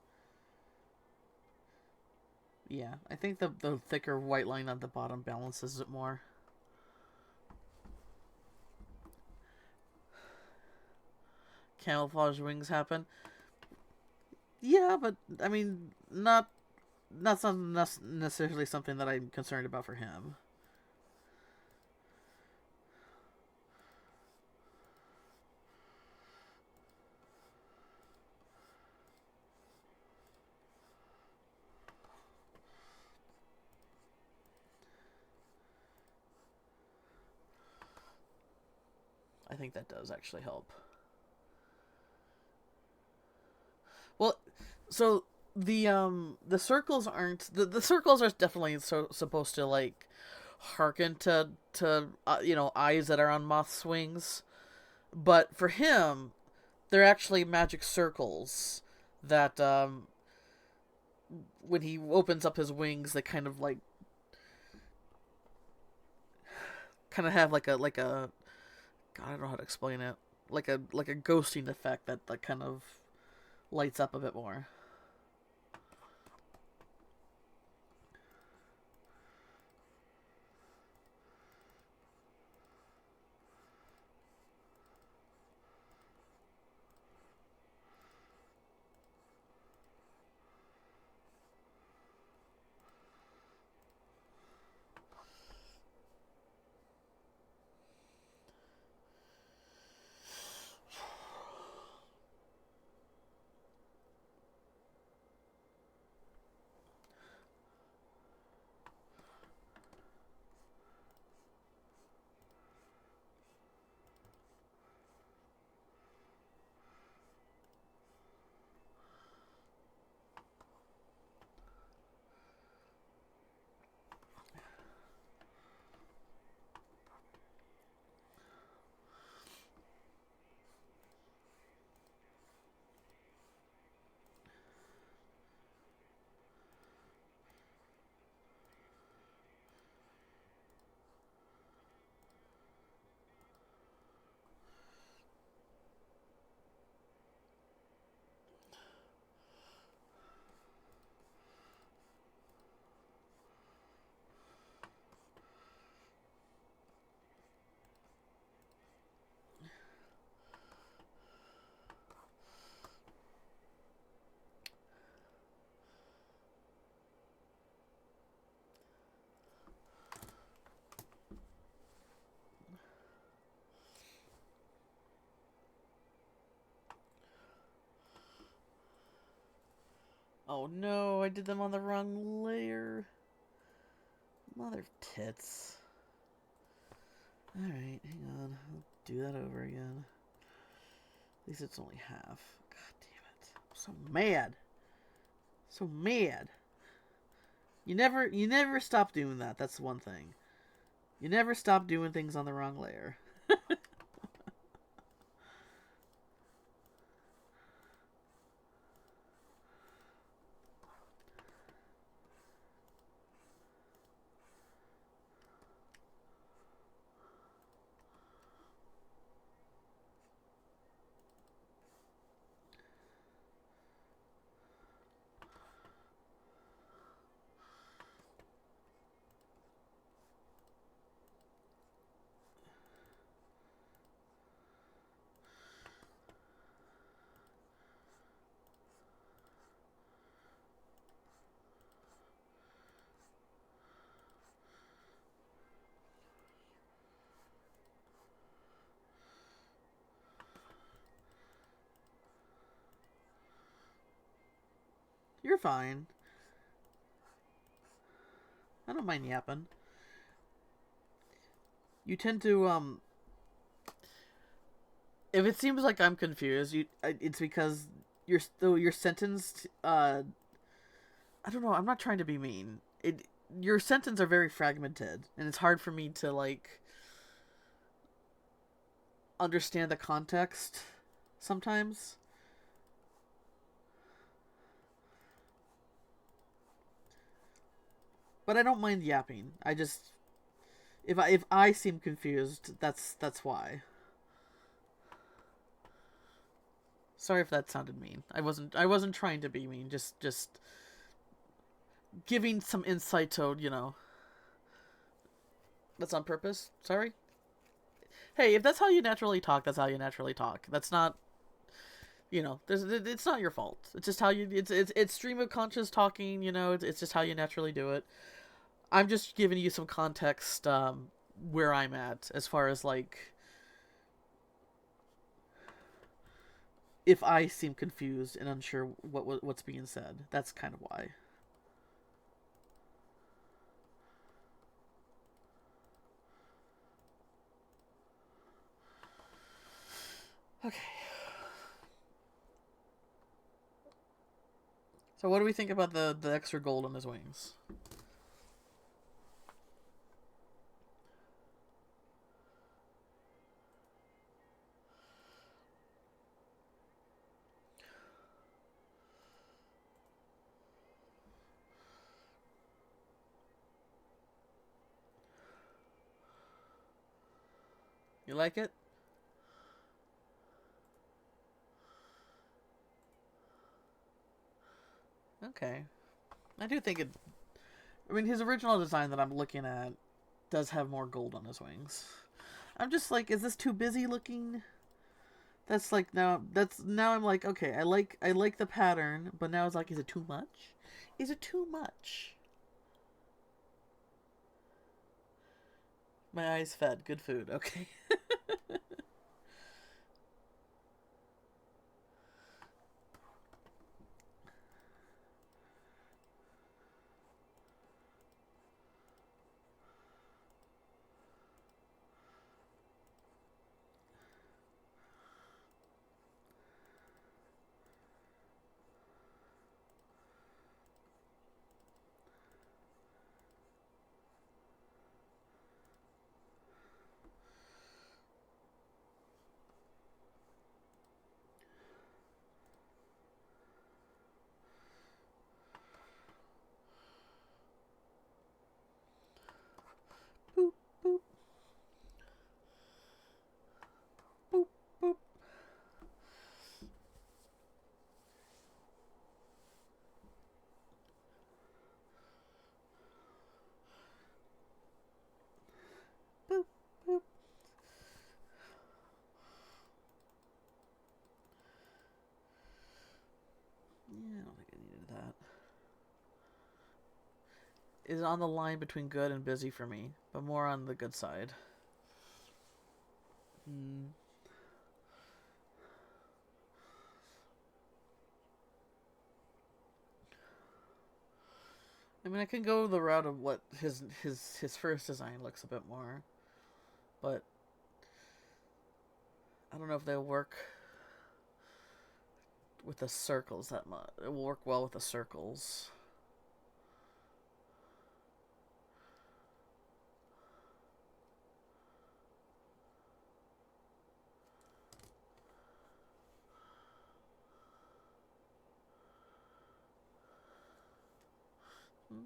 Yeah, I think the thicker white line at the bottom balances it more. Camouflage wings happen. Yeah, but I mean, not necessarily something that I'm concerned about for him. I think that does actually help. Well, so the circles aren't the circles are definitely supposed to like hearken to you know, eyes that are on moth's wings, but for him they're actually magic circles that when he opens up his wings they kind of like have like a God, I don't know how to explain it, like a ghosting effect that like kind of lights up a bit more. Oh no, I did them on the wrong layer. Mother tits. Alright, hang on. I'll do that over again. At least it's only half. God damn it. I'm so mad. So mad. You never stop doing that. That's one thing. You never stop doing things on the wrong layer. You're fine. I don't mind yapping. You tend to if it seems like I'm confused, it's because your sentence I don't know, I'm not trying to be mean. Your sentences are very fragmented and it's hard for me to like understand the context sometimes. But I don't mind yapping. I just if I seem confused, that's why. Sorry if that sounded mean. I wasn't trying to be mean. Just giving some insight to, that's on purpose. Sorry. Hey, if that's how you naturally talk, that's how you naturally talk. That's not, it's not your fault. It's just how you. It's stream of conscious talking. It's just how you naturally do it. I'm just giving you some context, where I'm at as far as like if I seem confused and unsure what's being said. That's kind of why. Okay. So what do we think about the extra gold on his wings? You like it? Okay. I do think it. I mean, his original design that I'm looking at does have more gold on his wings. I'm just like, is this too busy looking? That's like now I'm like, okay, I like the pattern, but now it's like, is it too much? Is it too much? My eyes fed. Good food. Okay. Boop boop boop boop. Boop boop. Yeah, I don't think I needed that. Is on the line between good and busy for me, but more on the good side. Hmm. I mean, I can go the route of what his first design looks a bit more, but I don't know if they'll work with the circles that much. It will work well with the circles. Hmm.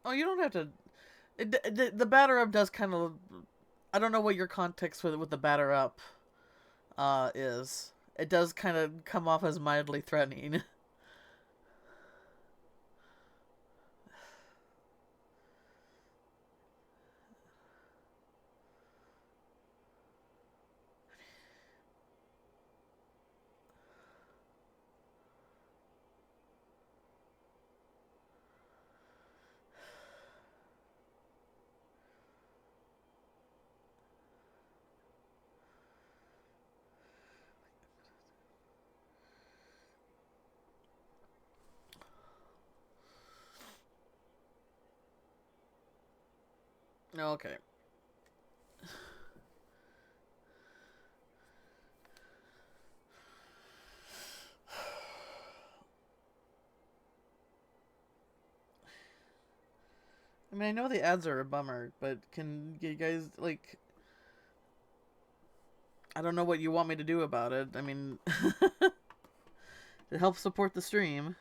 Oh, you don't have to. The batter up does kind of. I don't know what your context with the batter up is. It does kind of come off as mildly threatening. Okay. I mean, I know the ads are a bummer, but can you guys, like, I don't know what you want me to do about it. I mean, it helps support the stream.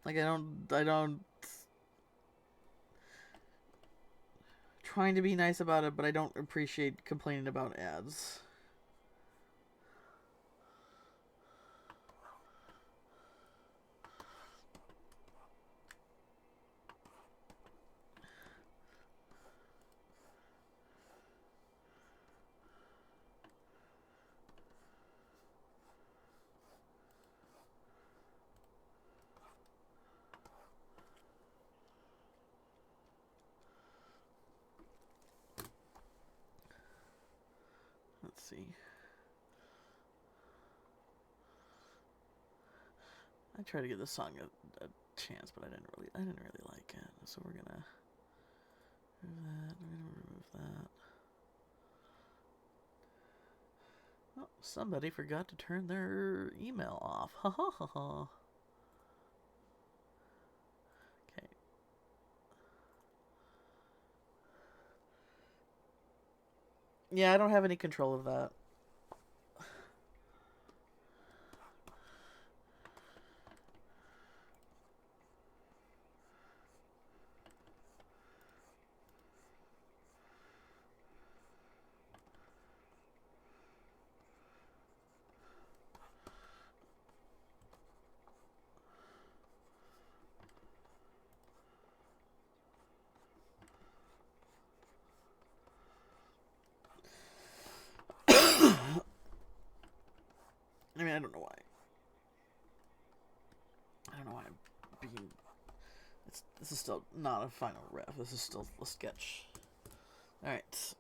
Like, I don't, trying to be nice about it, but I don't appreciate complaining about ads. Let's see. I tried to give this song a chance, but I didn't really like it. So we're gonna remove that. We're gonna remove that. Oh, somebody forgot to turn their email off. Ha ha ha ha. Okay. Yeah, I don't have any control of that. I mean, I don't know why. I don't know why I'm being. This is still not a final ref. This is still a sketch. All right.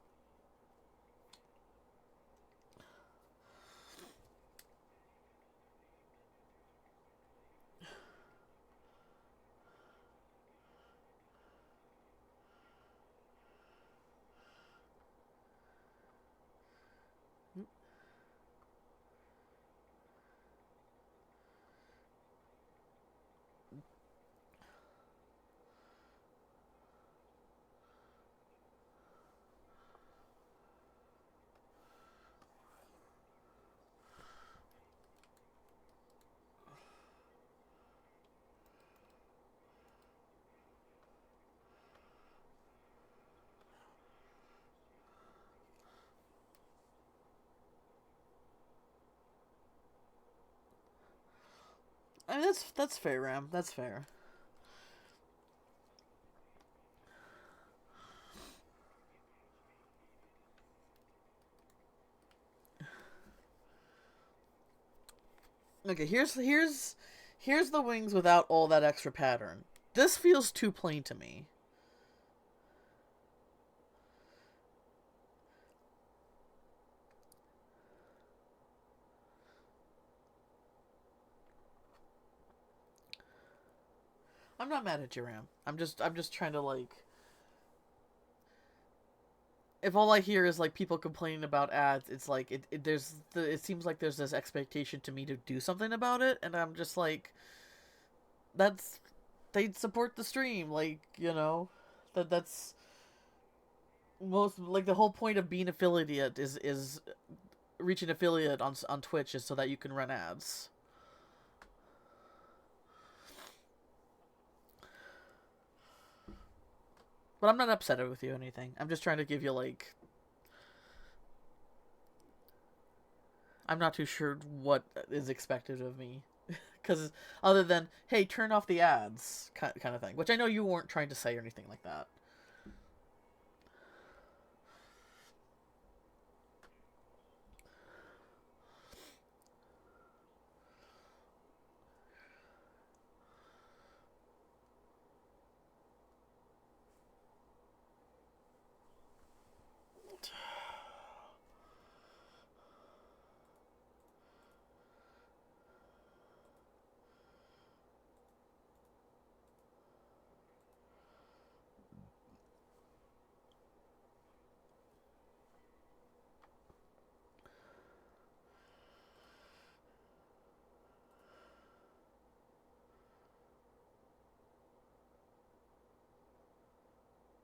I mean, that's fair, Ram. That's fair. Okay, here's the wings without all that extra pattern. This feels too plain to me. I'm not mad at you, Ram. I'm just trying to like. If all I hear is like people complaining about ads, it's like it seems like there's this expectation to me to do something about it, and I'm just like, that's they support the stream, like that's most like the whole point of being affiliate is reaching affiliate on Twitch is so that you can run ads. But I'm not upset with you or anything. I'm just trying to give you like. I'm not too sure what is expected of me. Because other than, hey, turn off the ads kind of thing. Which I know you weren't trying to say or anything like that.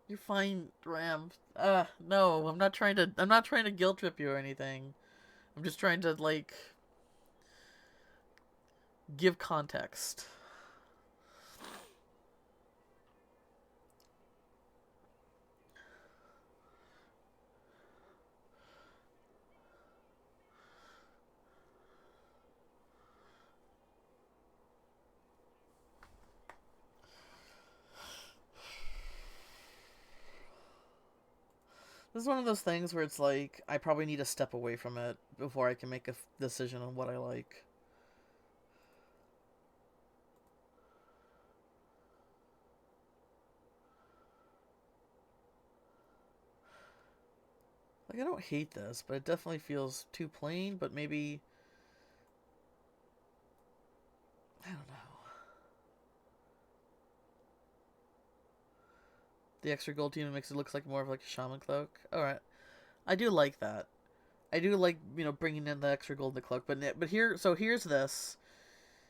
You're fine, Ram. No, I'm not trying to guilt trip you or anything. I'm just trying to, like, give context. This is one of those things where it's like, I probably need to step away from it before I can make a decision on what I like. Like, I don't hate this, but it definitely feels too plain, but maybe... I don't know. The extra gold team makes it look like more of like a shaman cloak. Alright. I do like that. I do like, bringing in the extra gold in the cloak, but here, so here's this.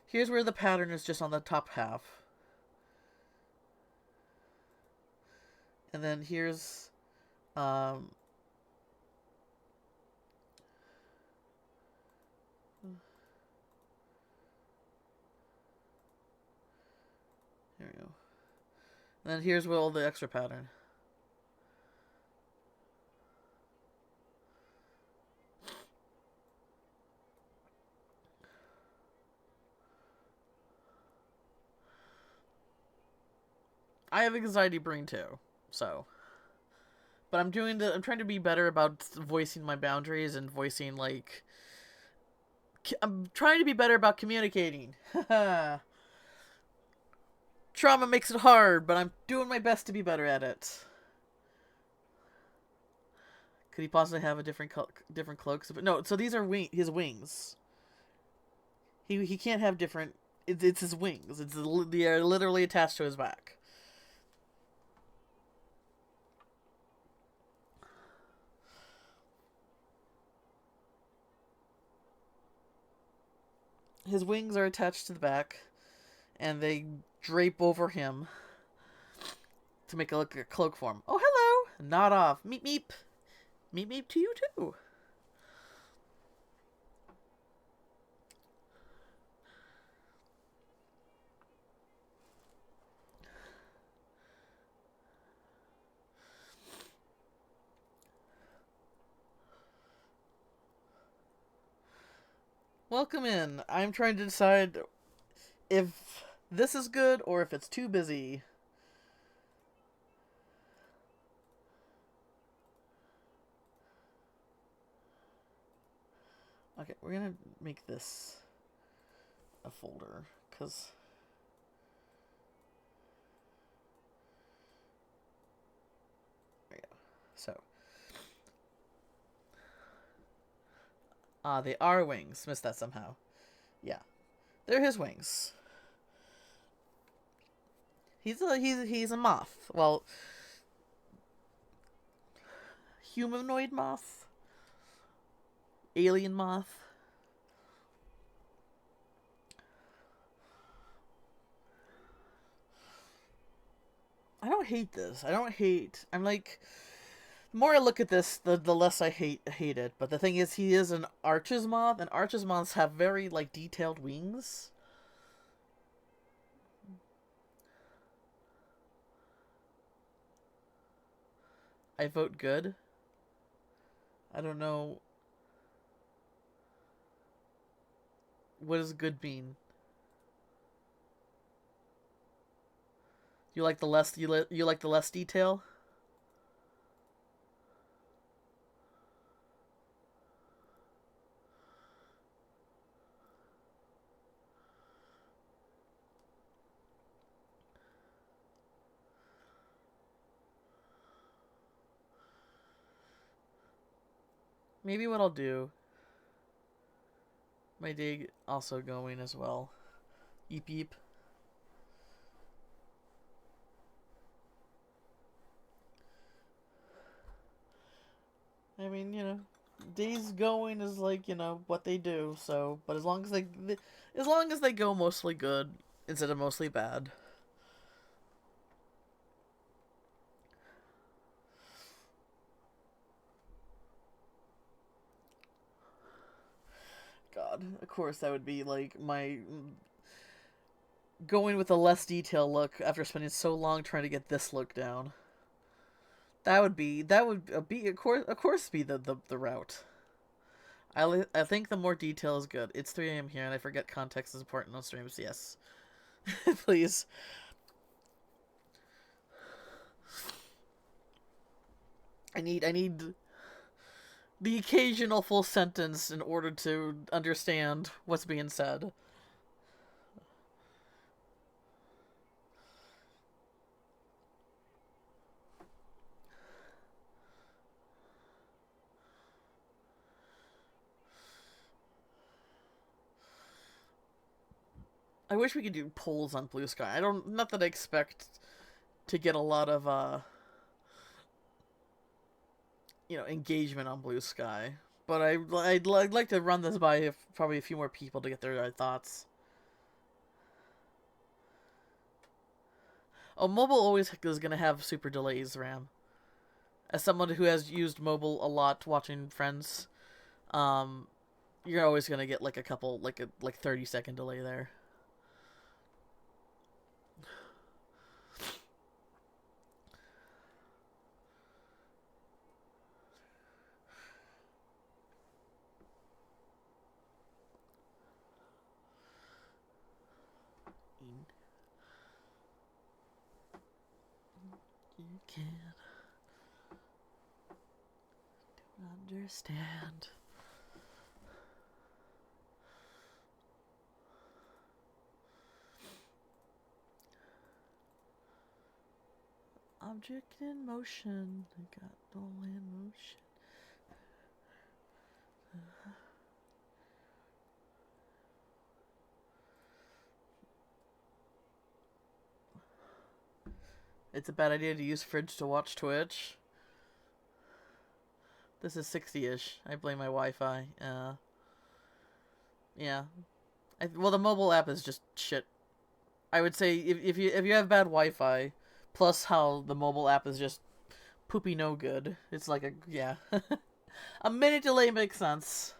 Here's where the pattern is just on the top half. And then here's, um... Here we go. And then here's where all the extra pattern. I have anxiety brain too, so. But I'm trying to be better about voicing my boundaries and voicing, like... I'm trying to be better about communicating. Trauma makes it hard, but I'm doing my best to be better at it. Could he possibly have a different cloaks? No, so these are his wings. He can't have different... It's his wings. They are literally attached to his back. His wings are attached to the back, and they drape over him to make it look like a cloak form. Oh, hello! Nod off. Meep meep. Meep meep to you too. Welcome in. I'm trying to decide if this is good or if it's too busy. Okay, we're gonna make this a folder, because... There we go. So. They are wings. Missed that somehow. Yeah. They're his wings. He's a moth. Well, humanoid moth? Alien moth? I don't hate this. I'm like... The more I look at this, the less I hate it. But the thing is, he is an Arches moth, and Arches moths have very, like, detailed wings. I vote good. I don't know. What does good mean? You like the less you like the less detail? Maybe what I'll do. My dig also going as well. Yeep yeep. I mean, days going is like, what they do, so, but as long as they go mostly good instead of mostly bad. god. Of course that would be like my going with a less detailed look after spending so long trying to get this look down. That would be of course be the route. I think the more detail is good. It's 3 a.m. here, and I forget context is important on streams. Yes, please. I need the occasional full sentence in order to understand what's being said. I wish we could do polls on Blue Sky. I don't, not that I expect to get a lot of engagement on Blue Sky, but I'd like to run this by probably a few more people to get their thoughts. Oh, mobile always is gonna have super delays, Ram. As someone who has used mobile a lot watching Friends, um, you're always gonna get like a couple, like a 30-second delay there. You can't understand. Object in motion. I got all in motion. It's a bad idea to use Fridge to watch Twitch. This is 60-ish. I blame my Wi-Fi. Yeah. Well, the mobile app is just shit. I would say if you have bad Wi-Fi, plus how the mobile app is just poopy no good. It's like yeah. A minute delay makes sense.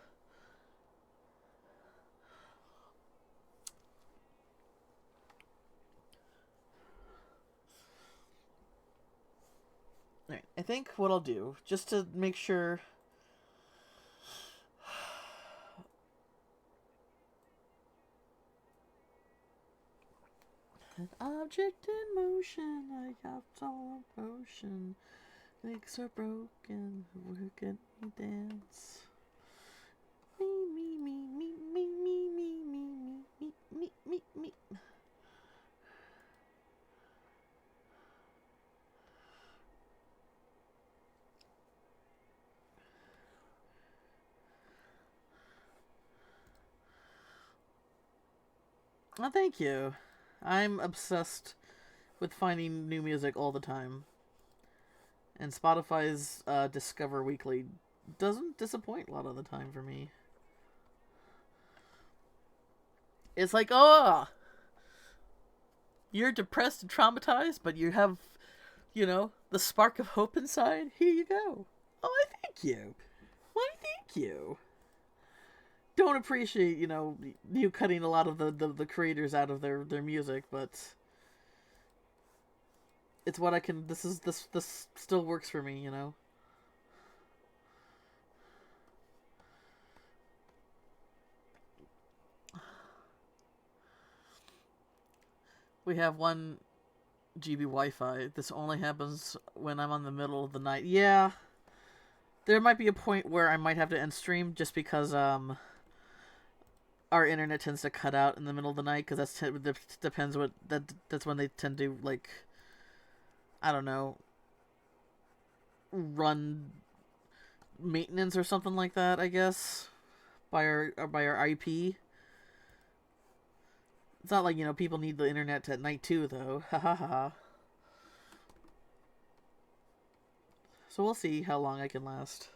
Alright, I think what I'll do, just to make sure... An object in motion, I got all motion. Legs are broken, who can we dance? Me, me, me, me, me, me, me, me, me, me, me, me. Oh, thank you. I'm obsessed with finding new music all the time. And Spotify's Discover Weekly doesn't disappoint a lot of the time for me. It's like, oh, you're depressed and traumatized, but you have, the spark of hope inside. Here you go. Oh, I thank you. Why, thank you. Don't appreciate, you cutting a lot of the creators out of their music, but it's what I can. This still works for me, We have 1 GB Wi-Fi. This only happens when I'm on the middle of the night. Yeah, there might be a point where I might have to end stream just because our internet tends to cut out in the middle of the night because that depends that's when they tend to, like, I don't know, run maintenance or something like that, I guess, by our IP. It's not like, people need the internet at night too, though. Ha ha ha. So we'll see how long I can last.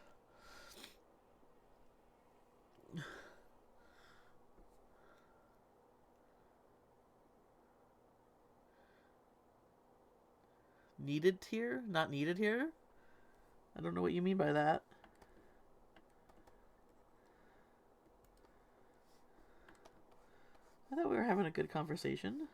Needed here? Not needed here? I don't know what you mean by that. thought we were having a good conversation.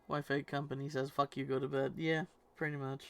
Wi-Fi company says, fuck you, go to bed. Yeah, pretty much.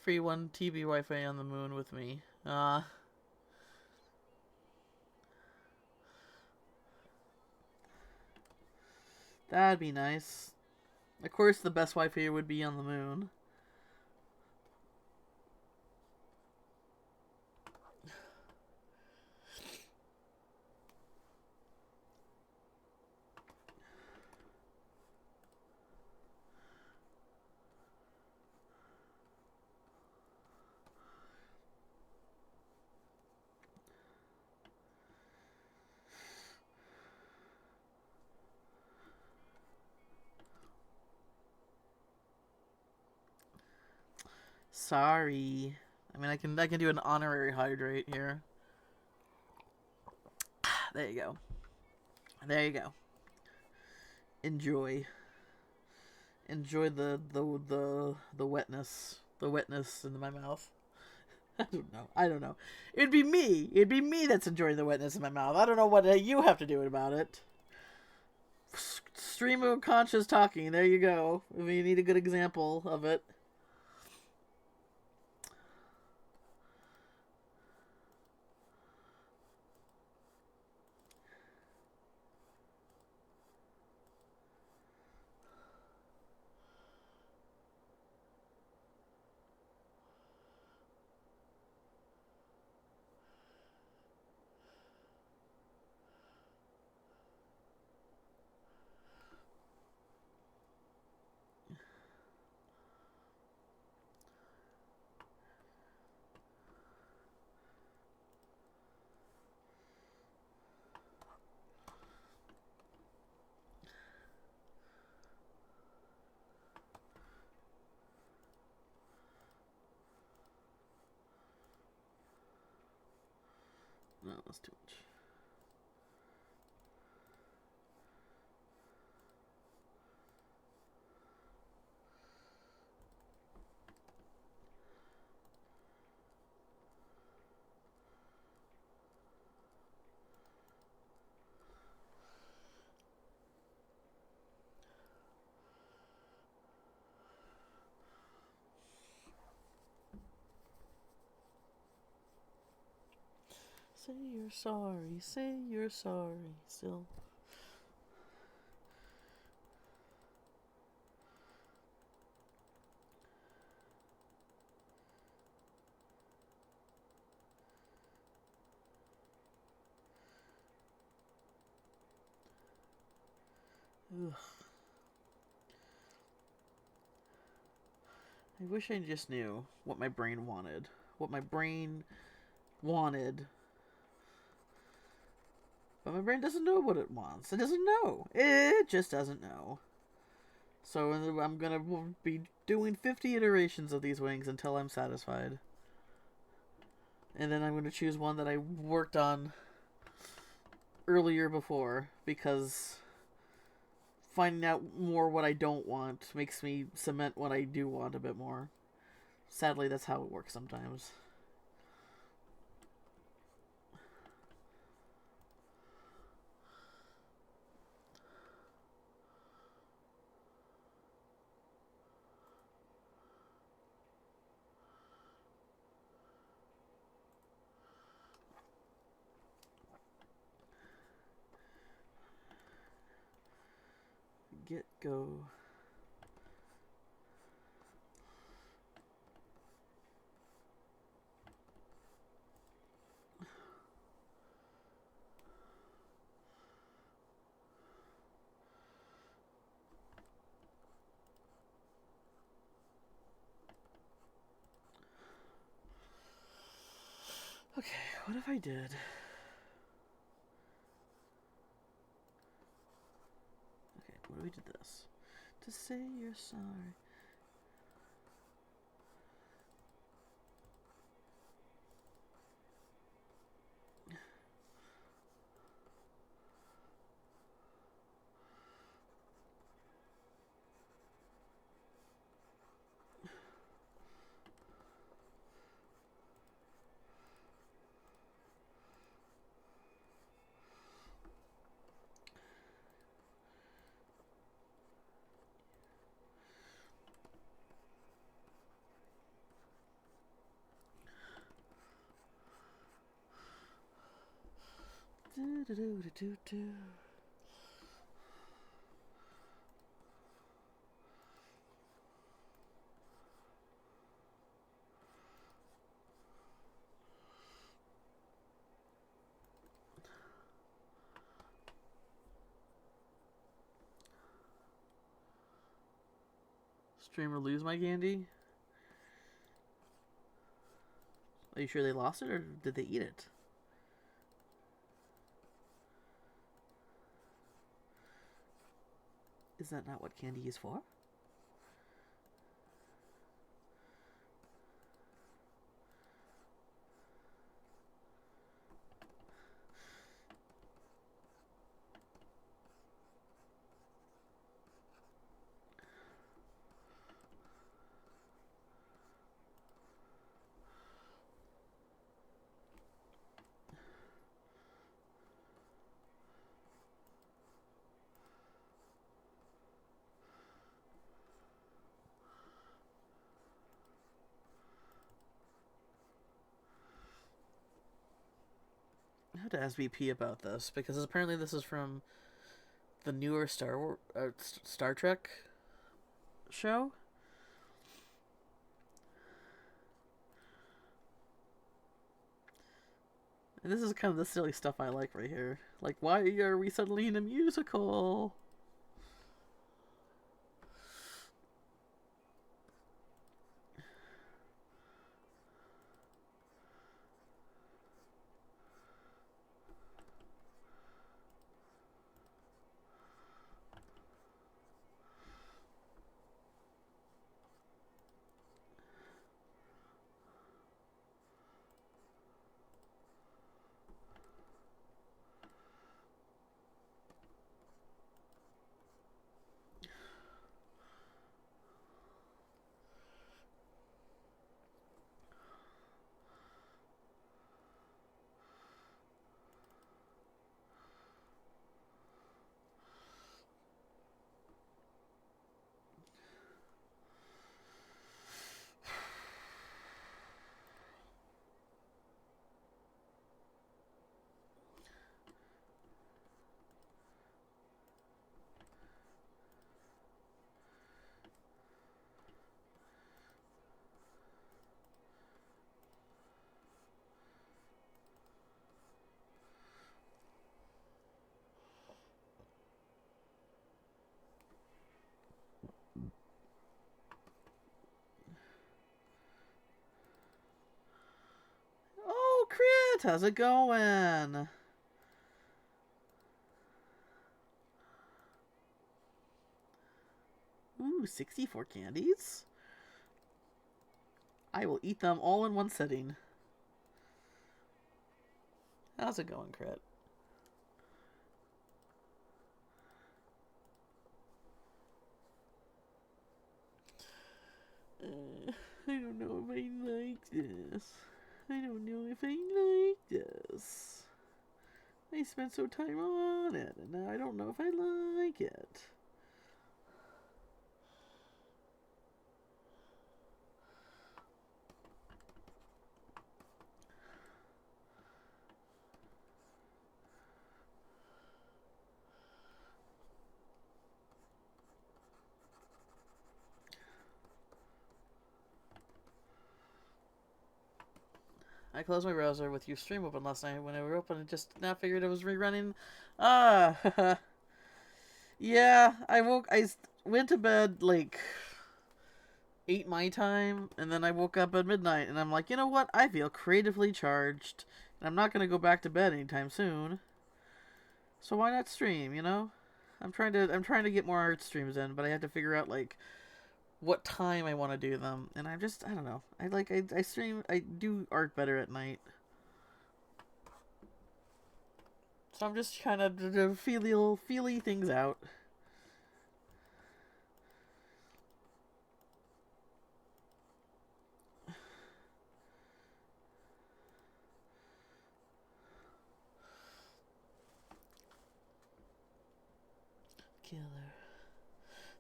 Free 1 TB Wi-Fi on the moon with me. That'd be nice. Of course, the best Wi-Fi would be on the moon. Sorry. I mean, I can do an honorary hydrate here. There you go. There you go. Enjoy. Enjoy the wetness. The wetness in my mouth. I don't know. It'd be me. It'd be me that's enjoying the wetness in my mouth. I don't know what you have to do about it. Stream of conscious talking. There you go. I mean, you need a good example of it. No, that's too much. Say you're sorry, say you're sorry, still. Ugh. I wish I just knew what my brain wanted. What my brain wanted. But my brain doesn't know what it wants. It doesn't know. It just doesn't know. So I'm gonna be doing 50 iterations of these wings until I'm satisfied. And then I'm gonna choose one that I worked on earlier before, because finding out more what I don't want makes me cement what I do want a bit more. Sadly, that's how it works sometimes. Get go. Okay, what if I did? Okay, what if we did this? To say you're sorry. Do do do do do do. Streamer lose my candy? Are you sure they lost it or did they eat it? Is that not what candy is for? I had to ask VP about this because apparently this is from the newer Star Trek show. And this is kind of the silly stuff I like right here. Like, why are we suddenly in a musical? Oh, Crit! How's it going? Ooh, 64 candies? I will eat them all in one sitting. How's it going, Crit? I don't know if I like this. I don't know if I like this. I spent so time on it, and now I don't know if I like it. I closed my browser with Ustream open last night. When I opened it, just now figured it was rerunning. Ah, yeah. I went to bed like 8 my time, and then I woke up at midnight, and I'm like, you know what? I feel creatively charged, and I'm not gonna go back to bed anytime soon. So why not stream? You know, I'm trying to get more art streams in, but I have to figure out like what time I want to do them, and I don't know. I stream, I do art better at night. So I'm just trying to feely things out. Killer.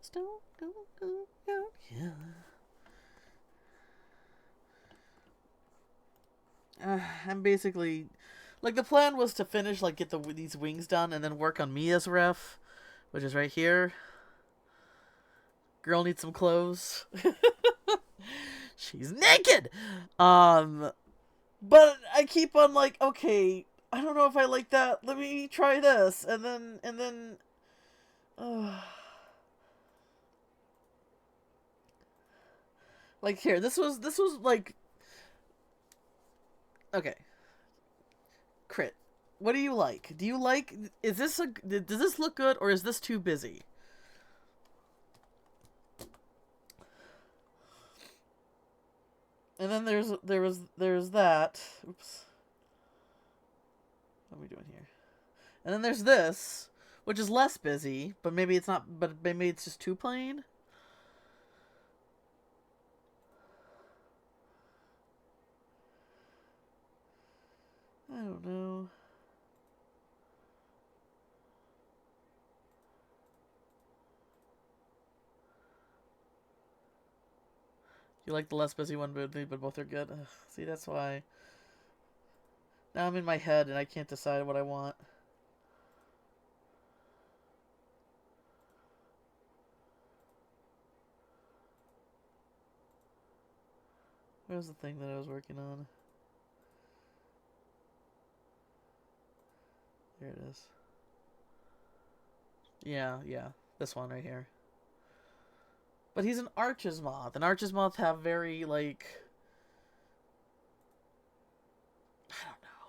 Stone Cold Killer. I'm basically like the plan was to finish like get these wings done and then work on Mia's ref, which is right here. Girl needs some clothes. She's naked. But I keep on like, okay, I don't know if I like that. Let me try this, and then. Like here, this was like, okay, Crit. What do you like? Do you like? Is this a? Does this look good, or is this too busy? And then there's that. Oops. What are we doing here? And then there's this, which is less busy, but maybe it's not. But maybe it's just too plain. I don't know. You like the less busy one, but both are good. Ugh, see, that's why. Now I'm in my head and I can't decide what I want. Where's the thing that I was working on? There it is. Yeah. This one right here. But he's an Arches Moth, and Arches Moth have very, like... I don't know.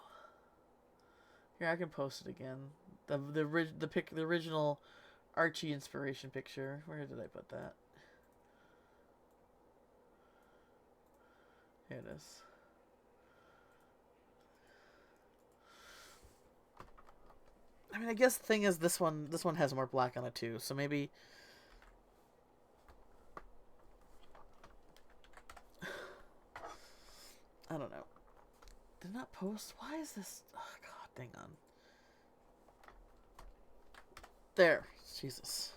Here, I can post it again. The original Archie inspiration picture. Where did I put that? Here it is. I mean, I guess the thing is this one has more black on it too, so maybe... I don't know. Did not post? Why is this... Oh, God, dang on. There. Jesus.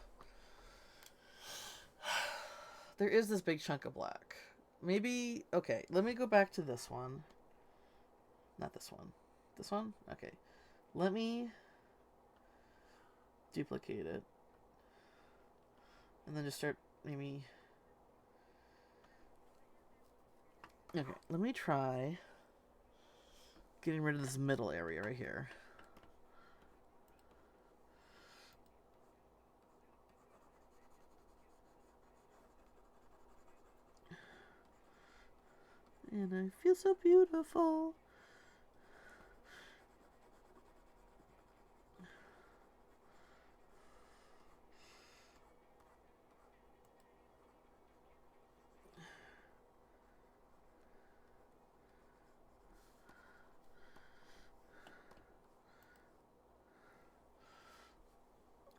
There is this big chunk of black. Maybe... Okay, let me go back to this one. Not this one. This one? Okay. Let me duplicate it. And then just start maybe... Okay, let me try getting rid of this middle area right here. And I feel so beautiful.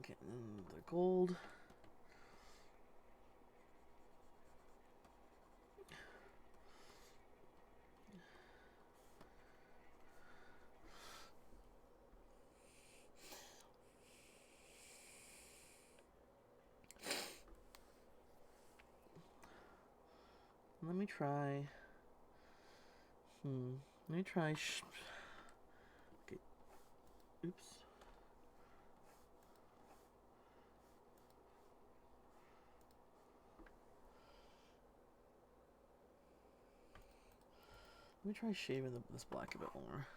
Okay, and the gold. let me try. Let me try. Okay. Oops. Let me try shaving this black a bit more.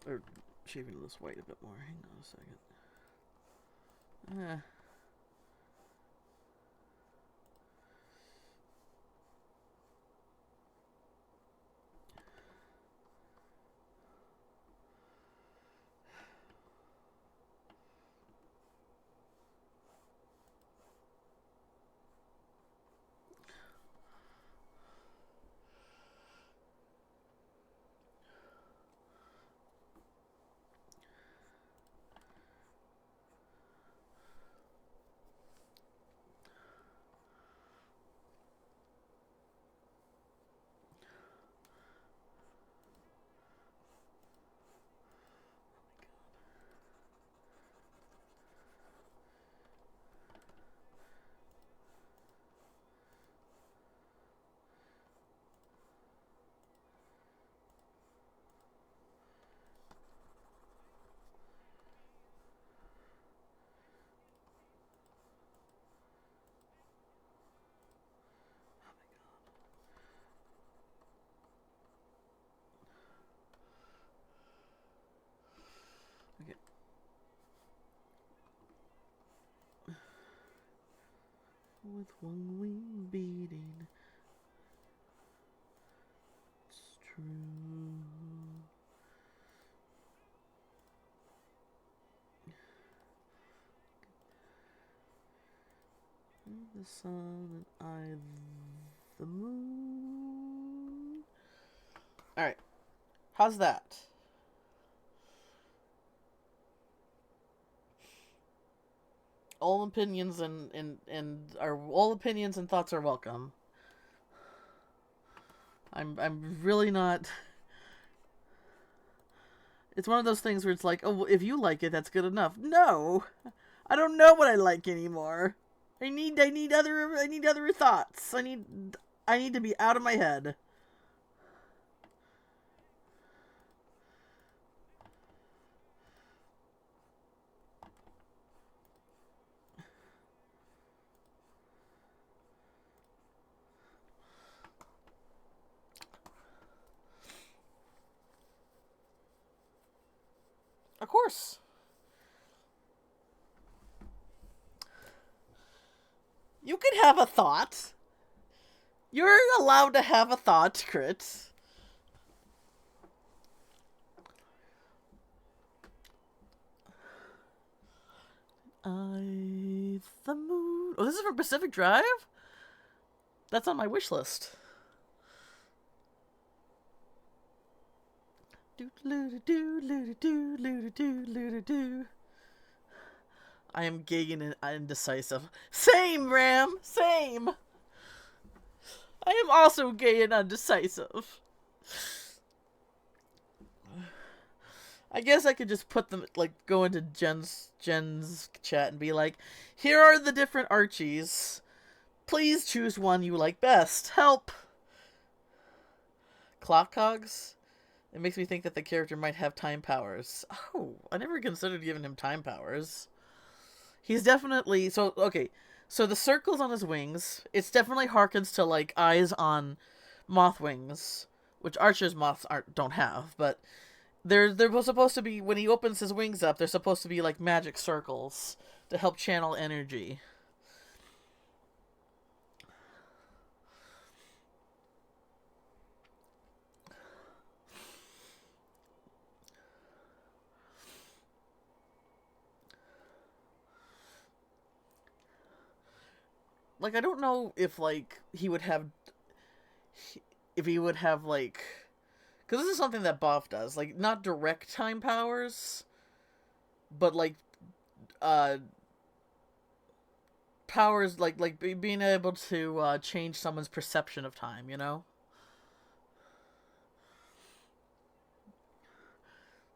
Or shaving this white a bit more. Hang on a second. Okay. With one wing beating, it's true. The sun and I the moon. Alright. How's that? All opinions and all opinions and thoughts are welcome. I'm really not. It's one of those things where it's like, oh, well, if you like it, that's good enough. No, I don't know what I like anymore. I need other thoughts. I need to be out of my head. Of course. You can have a thought. You're allowed to have a thought, Crit. The moon. Oh, this is for Pacific Drive? That's on my wish list. I am gay and indecisive. Same, Ram! Same! I am also gay and undecisive. I guess I could just put them, like, go into Jen's chat and be like, here are the different Archies. Please choose one you like best. Help! Clock Cogs? It makes me think that the character might have time powers. Oh, I never considered giving him time powers. He's definitely... So, okay. So the circles on his wings, it's definitely harkens to, like, eyes on moth wings, which Archer's moths don't have, but they're supposed to be, when he opens his wings up, they're supposed to be, like, magic circles to help channel energy. Like, I don't know if, like, he would have, like, because this is something that Boff does, like, not direct time powers, but, like, powers, like being able to, change someone's perception of time, you know?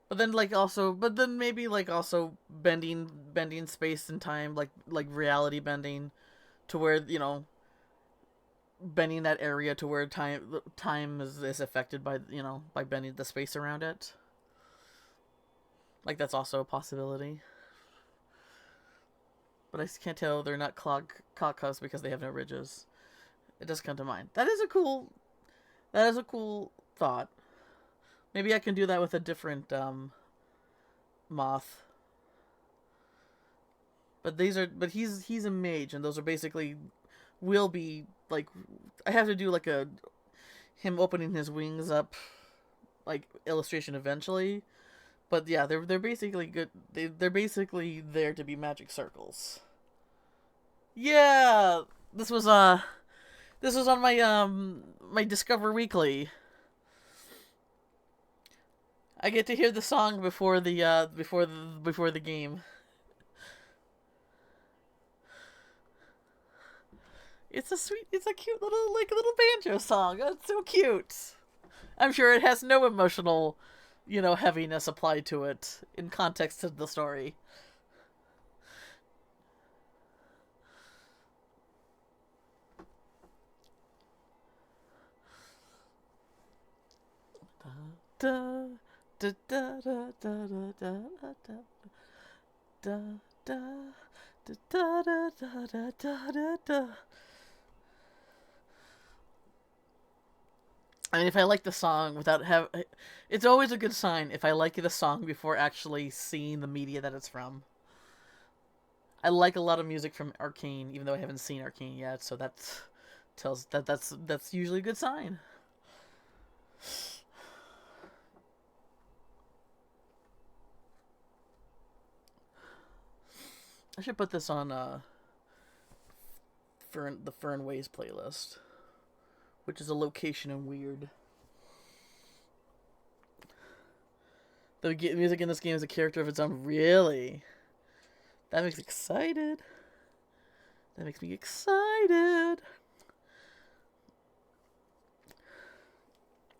But then, like, also, maybe, like, also bending space and time, like reality bending, to where, you know, bending that area to where time is affected by, by bending the space around it. Like, that's also a possibility. But I can't tell they're not clock cuffs because they have no ridges. It does come to mind. That is a cool thought. Maybe I can do that with a different moth. But he's a mage, and those are basically will be like, I have to do like him opening his wings up like illustration eventually. But yeah, they're basically good. They're basically there to be magic circles. Yeah, this was on my Discover Weekly. I get to hear the song before the game. It's a cute little banjo song. It's so cute. I'm sure it has no emotional, heaviness applied to it in context of the story. Da da da da da da da da da da da da da da. I mean, if I like the song it's always a good sign if I like the song before actually seeing the media that it's from. I like a lot of music from Arcane, even though I haven't seen Arcane yet, so that's usually a good sign. I should put this on the Fern Ways playlist, which is a location in Weird. The music in this game is a character of its own. Really? That makes me excited.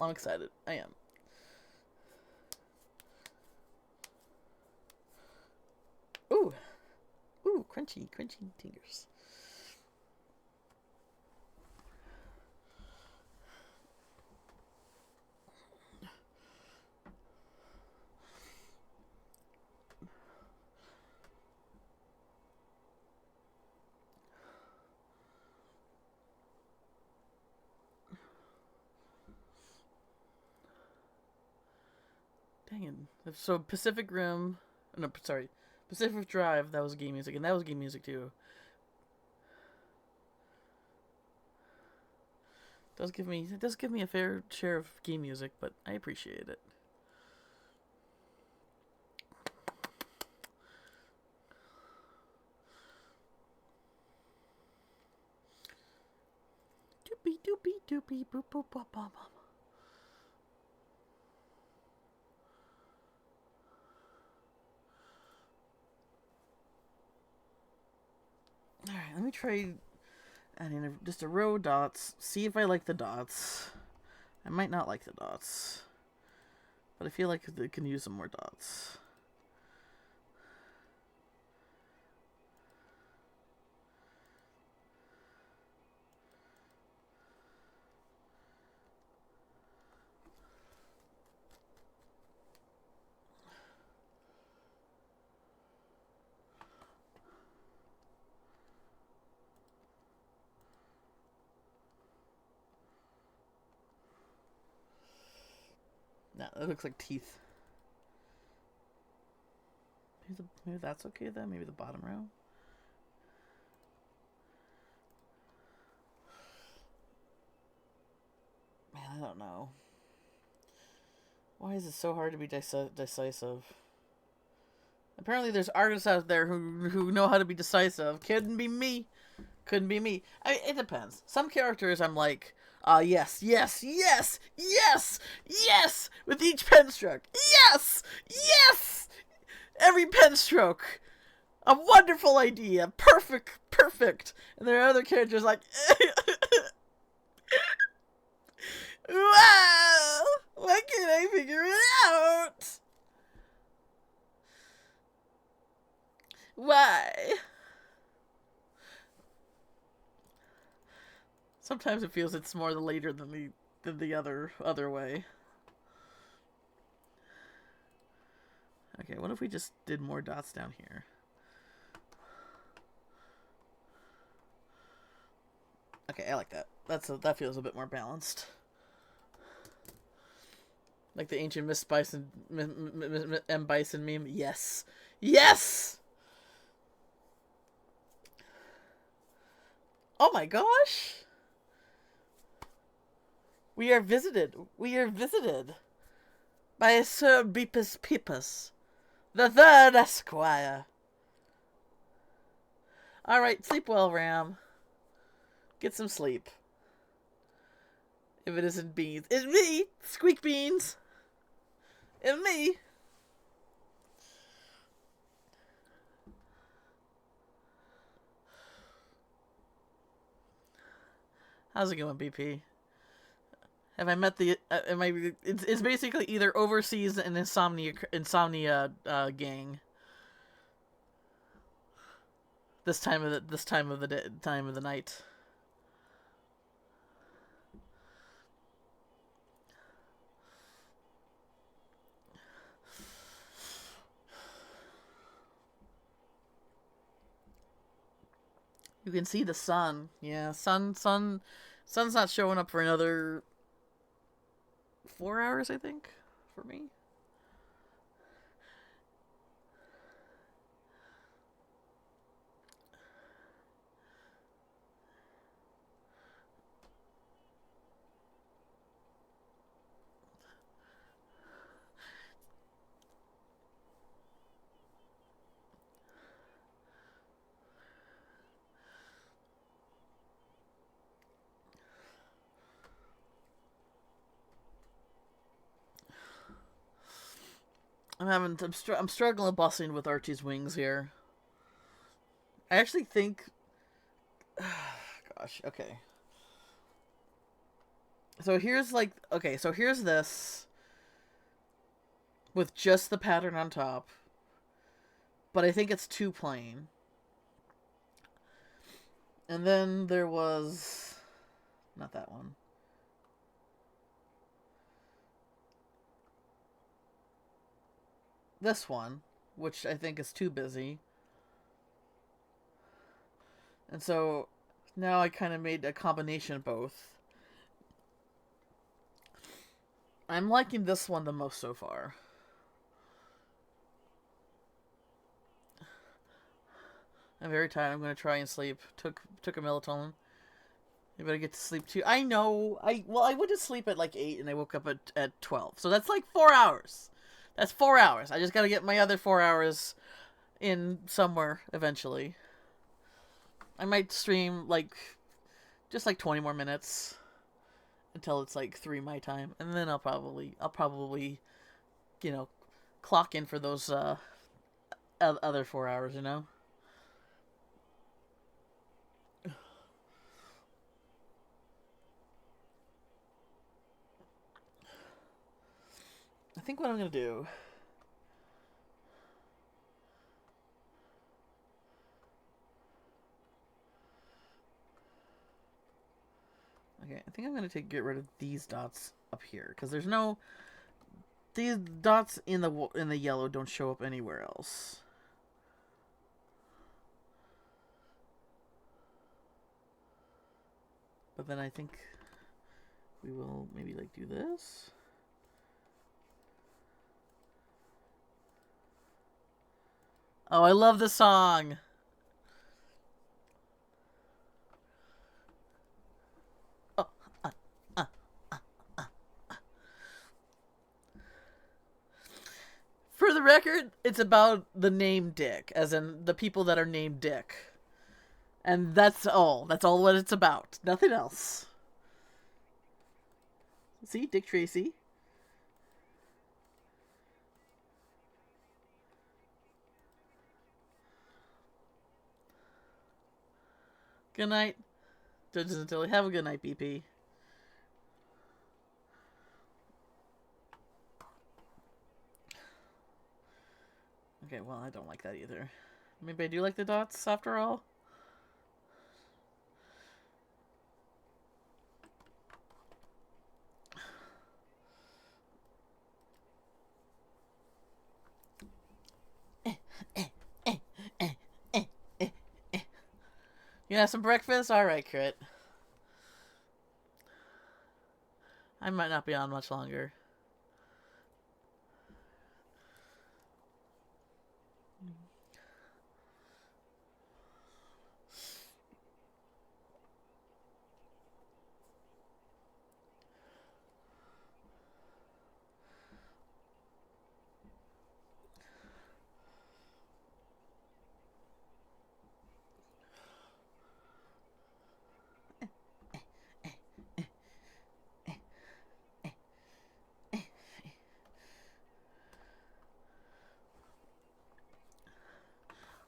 I'm excited. I am. Ooh, crunchy tingers. Dang it. So Pacific Rim, no, sorry, Pacific Drive, that was game music, and that was game music too. It does give me a fair share of game music, but I appreciate it. Doopy boop boop bop bop. Alright, let me try adding just a row of dots. See if I like the dots. I might not like the dots, but I feel like they can use some more dots. No, that looks like teeth. Maybe that's okay then. Maybe the bottom row. Man, I don't know. Why is it so hard to be decisive? Apparently, there's artists out there who know how to be decisive. Couldn't be me. It depends. Some characters, I'm like, yes, with each pen stroke. Yes! Every pen stroke. A wonderful idea. Perfect. And there are other characters like, wow, why can't I figure it out? Why? Sometimes it feels it's more the later than the other way. Okay, what if we just did more dots down here? Okay, I like that. That feels a bit more balanced. Like the ancient Miss Bison, M Bison meme. Yes, yes. Oh my gosh. We are visited. We are visited by Sir Beepus Peepus, the third Esquire. All right, sleep well, Ram. Get some sleep. If it isn't Beans, it's me, Squeak Beans. It's me. How's it going, BP? Have I met the? Am I? It's basically either overseas and insomnia gang. This time of the time of the night. You can see the sun. Yeah, sun's not showing up for another 4 hours, I think, for me. I'm struggling busting with Archie's wings here. I actually think, gosh, okay. So here's this with just the pattern on top, but I think it's too plain. And then there was not that one. This one, which I think is too busy. And so now I kind of made a combination of both. I'm liking this one the most so far. I'm very tired. I'm going to try and sleep. Took a melatonin. You better get to sleep too. I know. I went to sleep at like 8 and I woke up at 12. So that's like 4 hours. That's 4 hours. I just got to get my other 4 hours in somewhere eventually. I might stream just like 20 more minutes until it's like 3 my time, and then I'll probably clock in for those other 4 hours, I think what I'm gonna do. Okay, I think I'm gonna get rid of these dots up here because these dots in the yellow don't show up anywhere else. But then I think we will maybe do this. Oh, I love the song. For the record, it's about the name Dick, as in the people that are named Dick. And that's all. That's all what it's about. Nothing else. See? Dick Tracy. Good night. Judges until have a good night, BP. Okay, well, I don't like that either. Maybe I do like the dots after all. You have some breakfast? Alright, Crit. I might not be on much longer.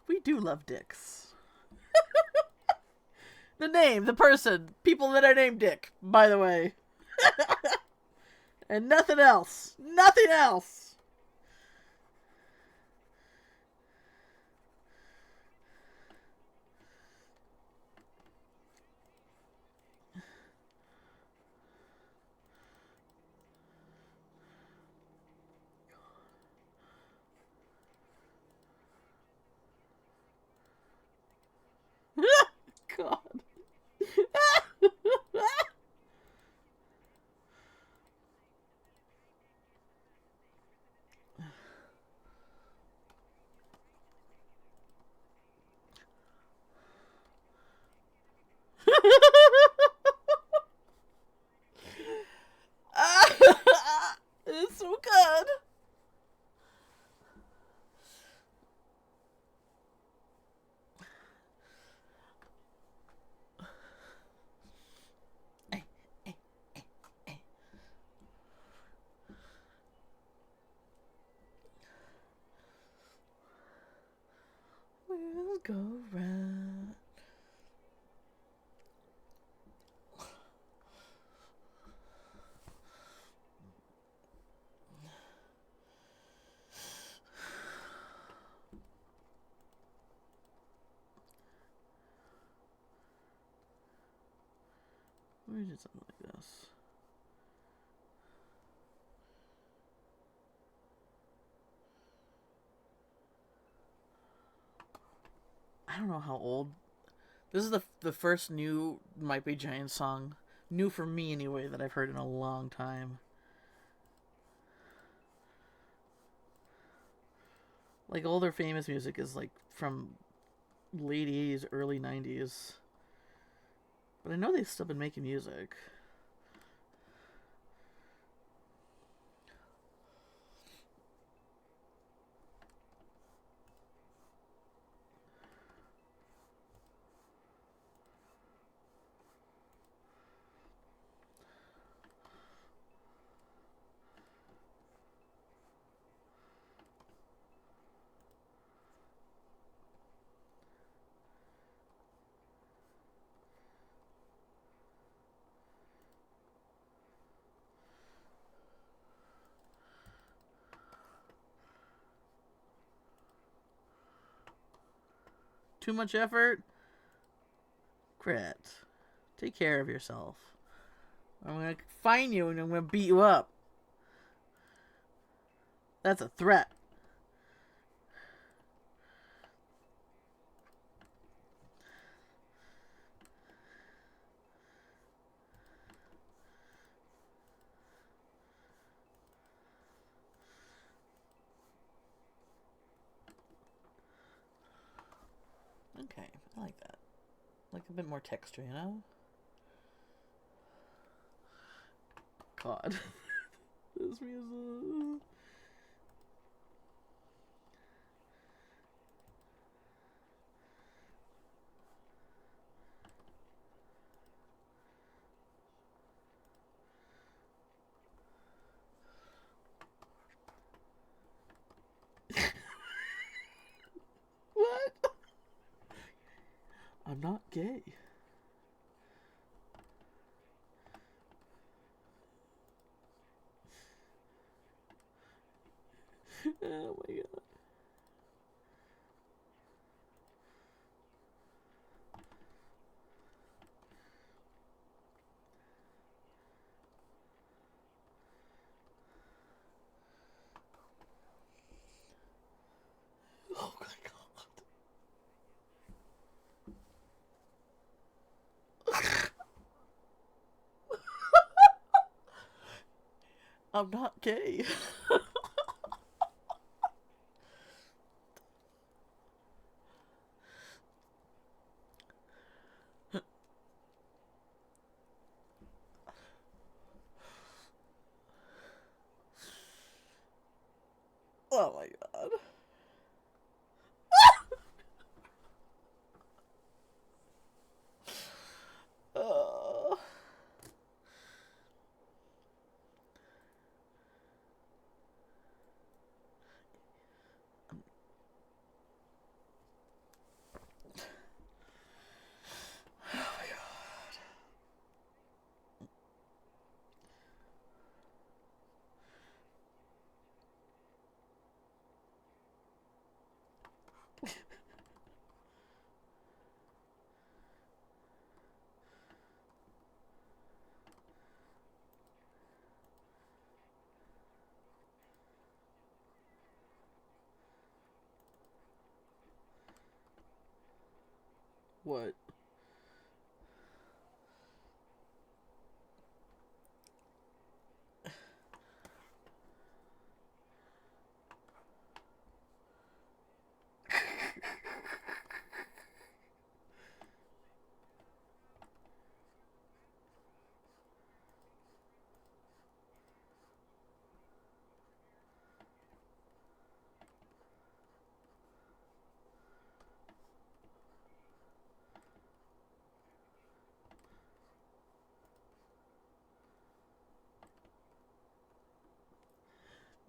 We do love dicks. The name, the person, people that are named Dick, by the way. And nothing else. Nothing else. God. It's so good. We'll go round. We did something like this. I don't know how old. This is the first new Might Be Giant song, new for me anyway, that I've heard in a long time. Like, all their famous music is like from late 80s, early 90s. But I know they've still been making music. Too much effort? Crit. Take care of yourself. I'm gonna find you and I'm gonna beat you up. That's a threat. Okay, I like that. Like a bit more texture, you know? God. This music. What? I'm not gay. Oh my god. Oh my god. I'm not gay. Oh my god. Uh, what?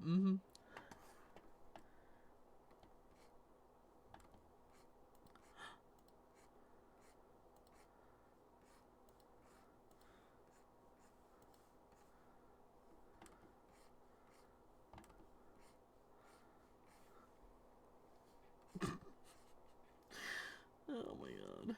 Mm-hmm. Oh my god.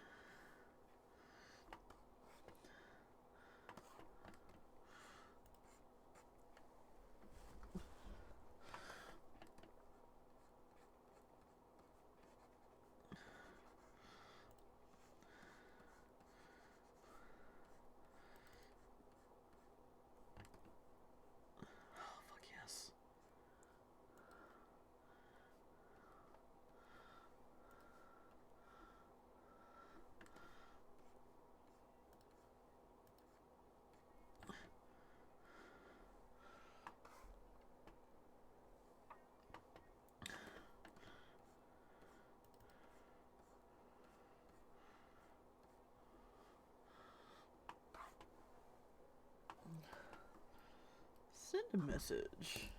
Oh, fuck yes. Send a message.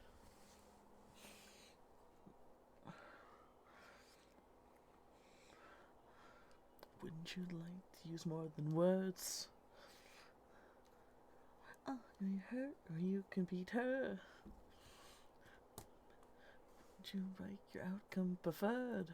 Wouldn't you like to use more than words? Oh, you hurt or you can beat her. Would you like your outcome preferred?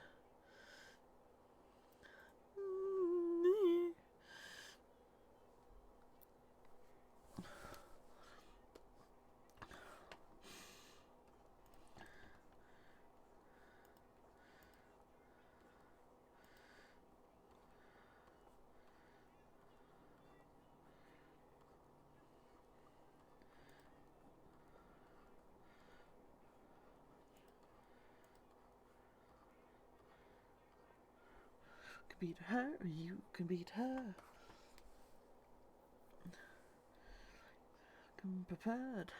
Can beat her or you can beat her. Come prepared.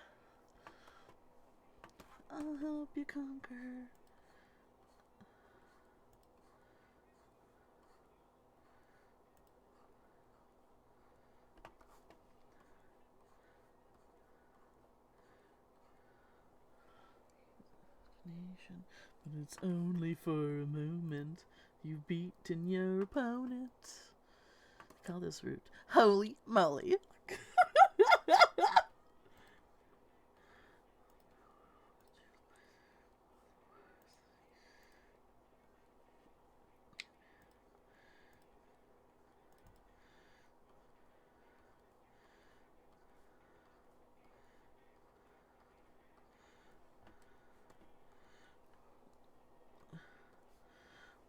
I'll help you conquer. Nation, but it's only for a moment. You've beaten your opponent. Call this route. Holy moly.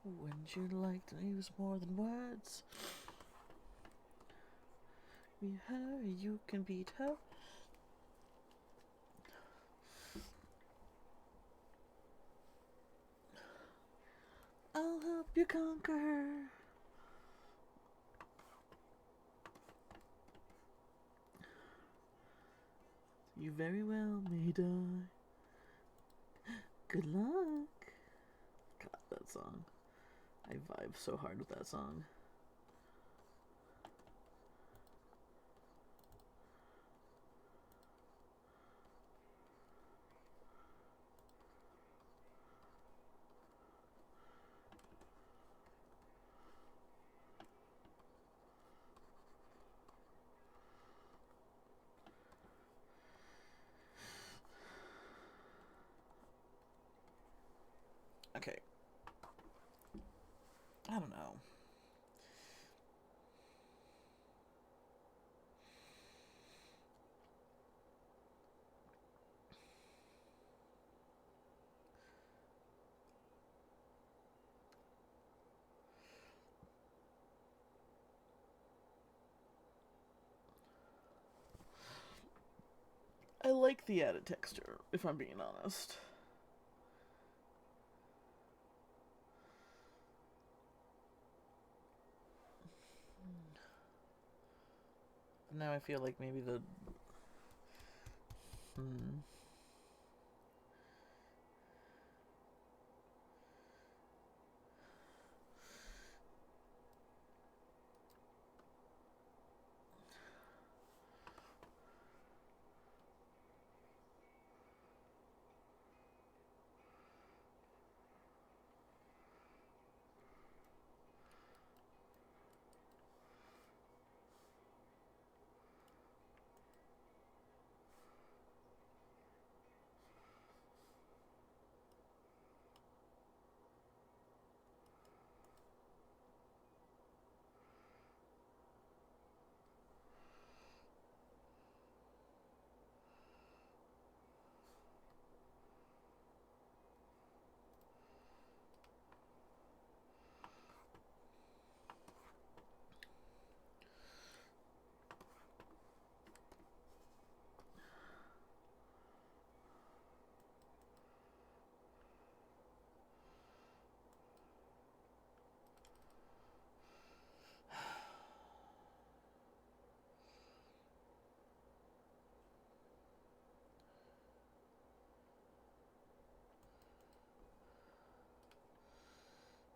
Wouldn't you like to use more than words? Be her, you can beat her. you conquer. You very well may die. Good luck. God, that song. I vibe so hard with that song. Okay. I don't know. I like the added texture, if I'm being honest. Now I feel like maybe the...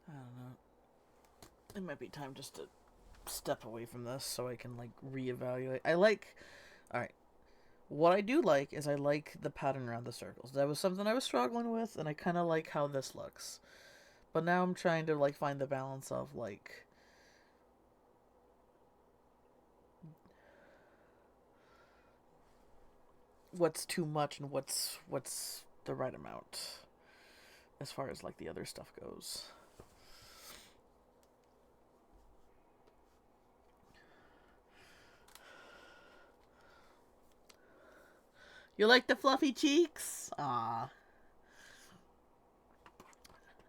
I don't know. It might be time just to step away from this so I can, like, reevaluate. I like... Alright. What I do like is I like the pattern around the circles. That was something I was struggling with, and I kind of like how this looks. But now I'm trying to, like, find the balance of, like... what's too much and what's the right amount. As far as, like, the other stuff goes. You like the fluffy cheeks? Ah,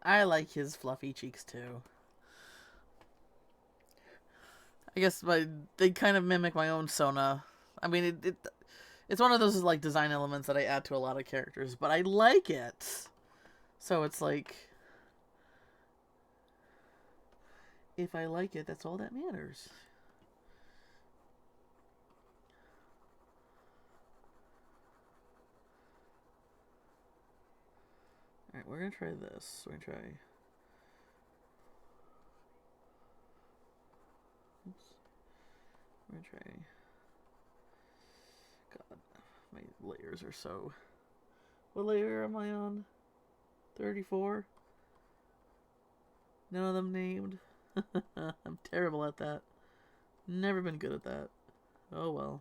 I like his fluffy cheeks too. I guess they kind of mimic my own Sona. I mean, it's one of those, like, design elements that I add to a lot of characters, but I like it. So it's like, if I like it, that's all that matters. Alright, we're gonna try this. We're gonna try... Oops. We're gonna try... God, my layers are so... What layer am I on? 34? None of them named. I'm terrible at that. Never been good at that. Oh well.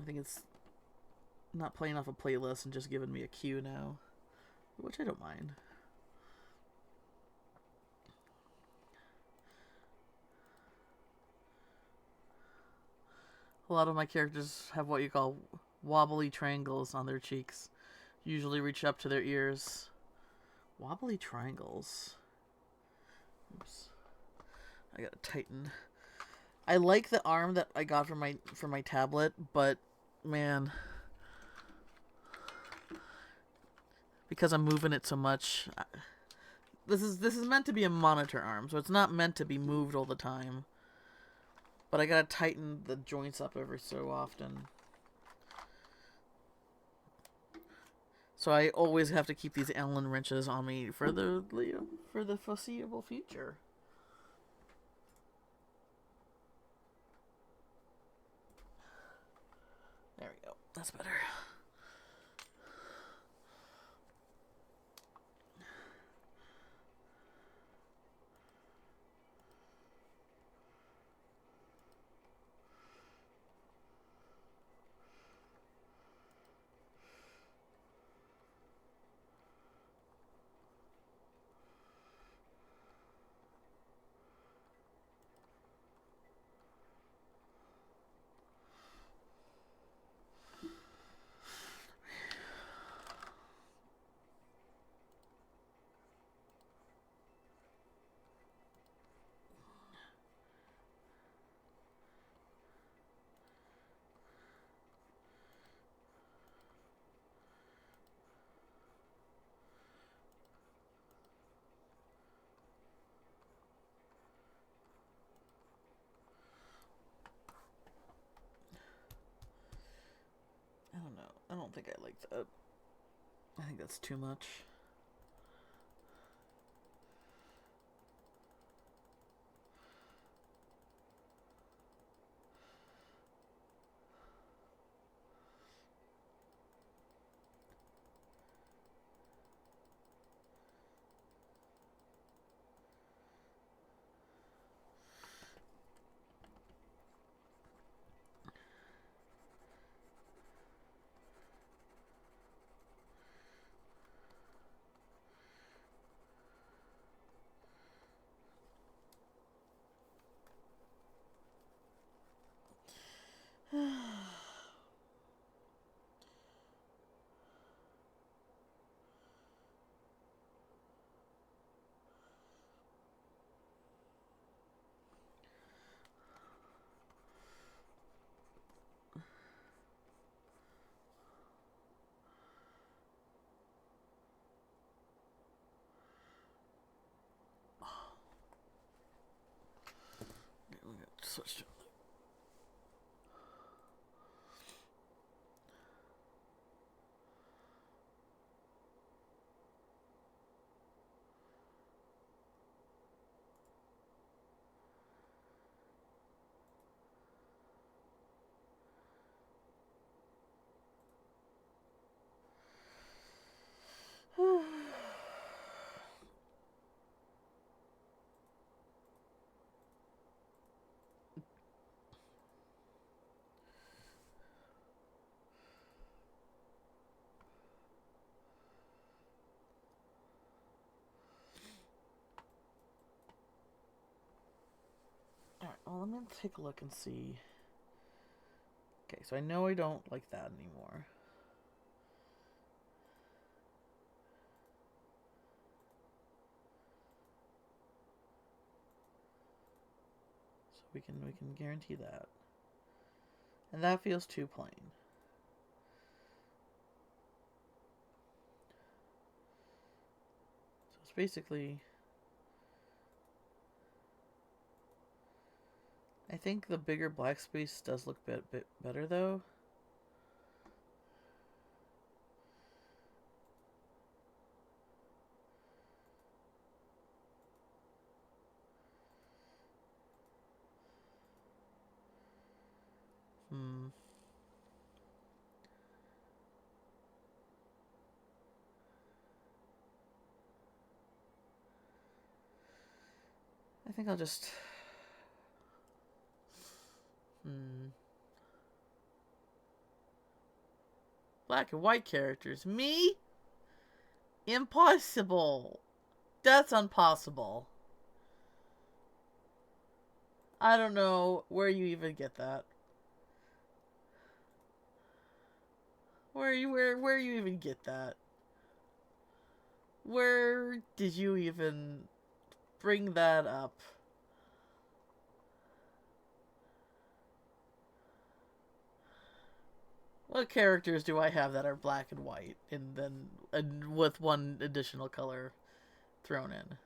I think it's not playing off a playlist and just giving me a cue now, which I don't mind. A lot of my characters have what you call wobbly triangles on their cheeks, usually reach up to their ears. Wobbly triangles. Oops. I gotta tighten I like the arm that I got for my tablet, but man, because I'm moving it so much, this is meant to be a monitor arm, so it's not meant to be moved all the time. But I gotta tighten the joints up every so often. So I always have to keep these Allen wrenches on me for the foreseeable future. There we go. That's better. I don't know. I don't think I like that. I think that's too much. Switch. Alright, well, let me take a look and see. Okay, so I know I don't like that anymore. So we can guarantee that. And that feels too plain. So it's basically, I think the bigger black space does look a bit better though. I think I'll just... Black and white characters. Me? Impossible. That's impossible. I don't know where you even get that. Where you even get that? Where did you even bring that up? What characters do I have that are black and white, and with one additional color thrown in?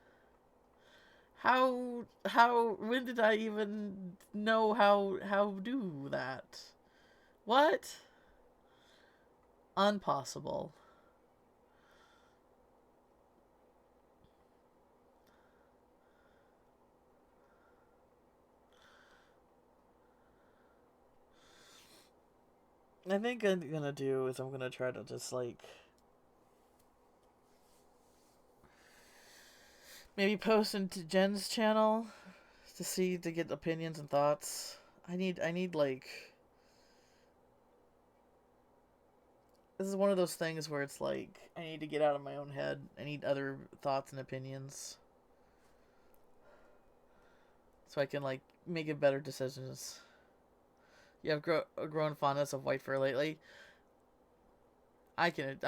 When did I even know how do that? What? Impossible. I think I'm gonna do is I'm gonna try to just like maybe post into Jen's channel to get opinions and thoughts. I need like this is one of those things where it's like I need to get out of my own head. I need other thoughts and opinions so I can like make it better decisions. You have grown fondness of white fur lately. I can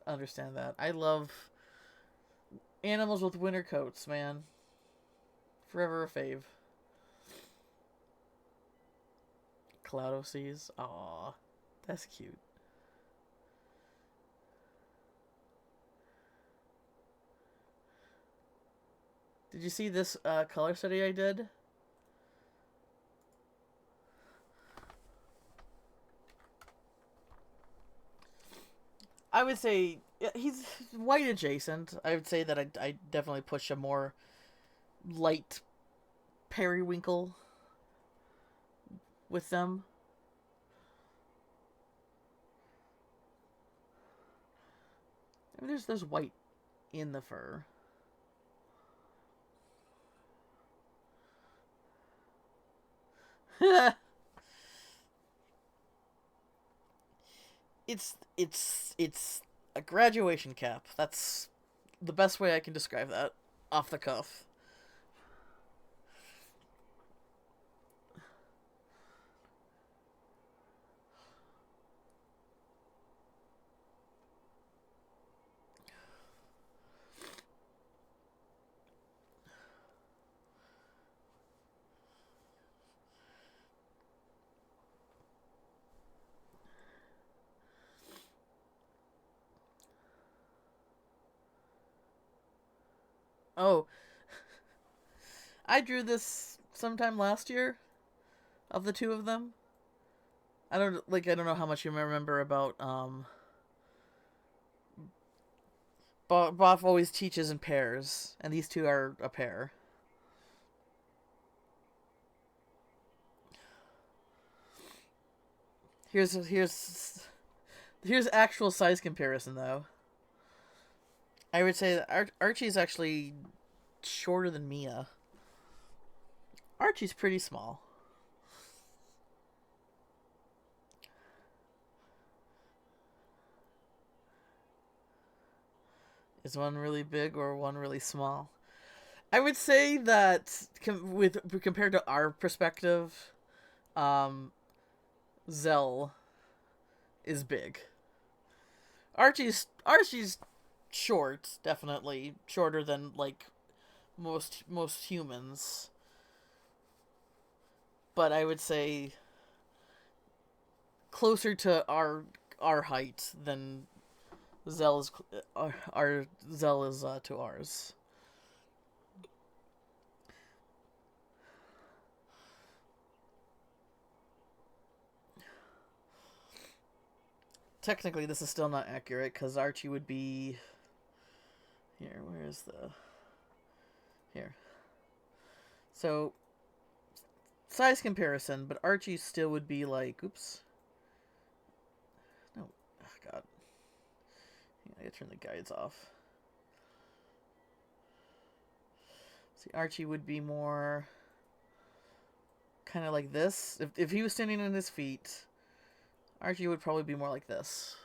understand that. I love animals with winter coats, man. Forever a fave. Cloudo seas. Aw, that's cute. Did you see this color study I did? I would say he's white adjacent. I would say that I definitely push a more light periwinkle with them. I mean, there's white in the fur. It's a graduation cap. That's the best way I can describe that off the cuff. Oh, I drew this sometime last year of the two of them. I don't know how much you remember about Boff always teaches in pairs, and these two are a pair. Here's actual size comparison though. I would say that Archie's actually shorter than Mia. Archie's pretty small. Is one really big or one really small? I would say that with compared to our perspective, um, Zell is big. Archie's short, definitely shorter than like most humans. But I would say closer to our height than Zell is our Zell is to ours. Technically, this is still not accurate because Archie would be here. Where is the here? So size comparison, but Archie still would be like, oops, no, oh god, I gotta turn the guides off. See, Archie would be more kind of like this. If he was standing on his feet, Archie would probably be more like this.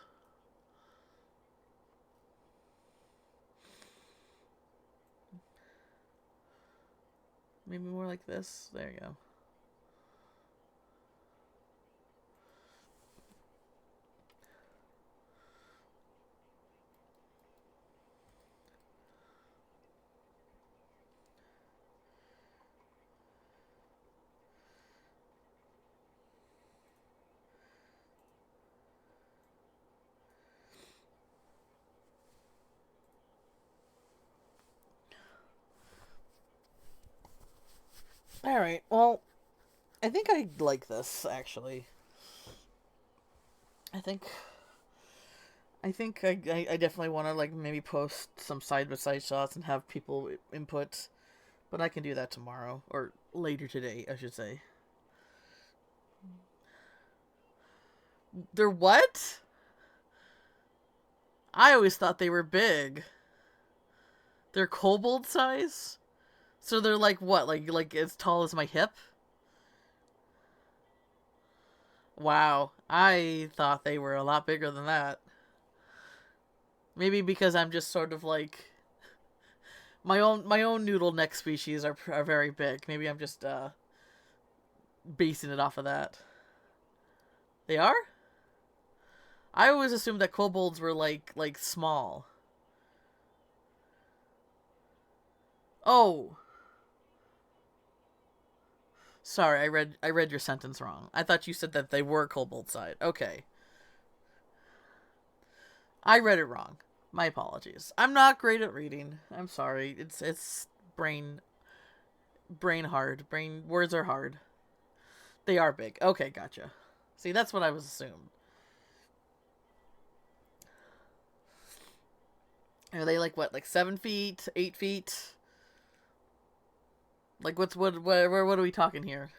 Maybe more like this. There you go. All right. Well, I think I like this actually. I think I definitely want to like maybe post some side by side shots and have people input, but I can do that tomorrow or later today, I should say. They're what? I always thought they were big. They're kobold size? So they're like what? Like as tall as my hip? Wow. I thought they were a lot bigger than that. Maybe because I'm just sort of like my own noodle neck species are very big. Maybe I'm just basing it off of that. They are? I always assumed that kobolds were like small. Oh, sorry, I read your sentence wrong. I thought you said that they were kobold side. Okay. I read it wrong. My apologies. I'm not great at reading. I'm sorry. It's brain brain hard. Brain words are hard. They are big. Okay, gotcha. See, that's what I was assumed. Are they like what, like 7 feet, 8 feet? Like what are we talking here?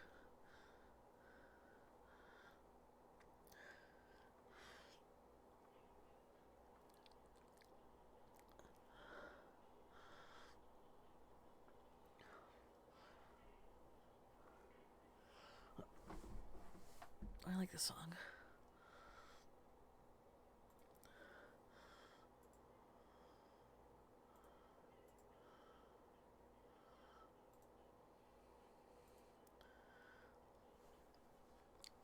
I like this song.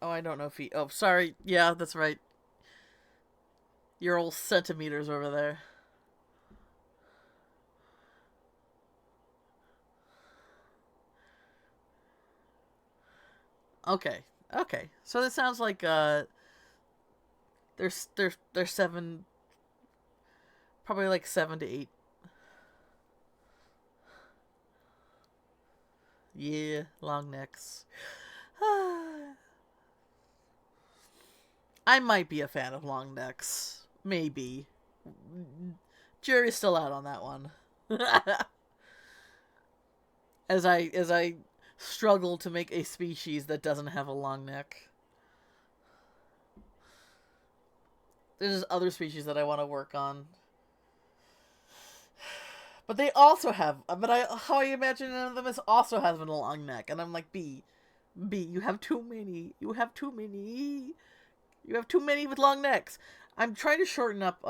Oh, I don't know if he. Oh, sorry. Yeah, that's right. Your old centimeters over there. Okay. Okay. So this sounds like there's seven, probably like 7 to 8. Yeah, long necks. I might be a fan of long necks. Maybe. Jury's still out on that one. as I struggle to make a species that doesn't have a long neck. There's other species that I want to work on. But they also have, but how I imagine one of them is also having a long neck, and I'm like, B, you have too many. You have too many. You have too many with long necks. I'm trying to shorten up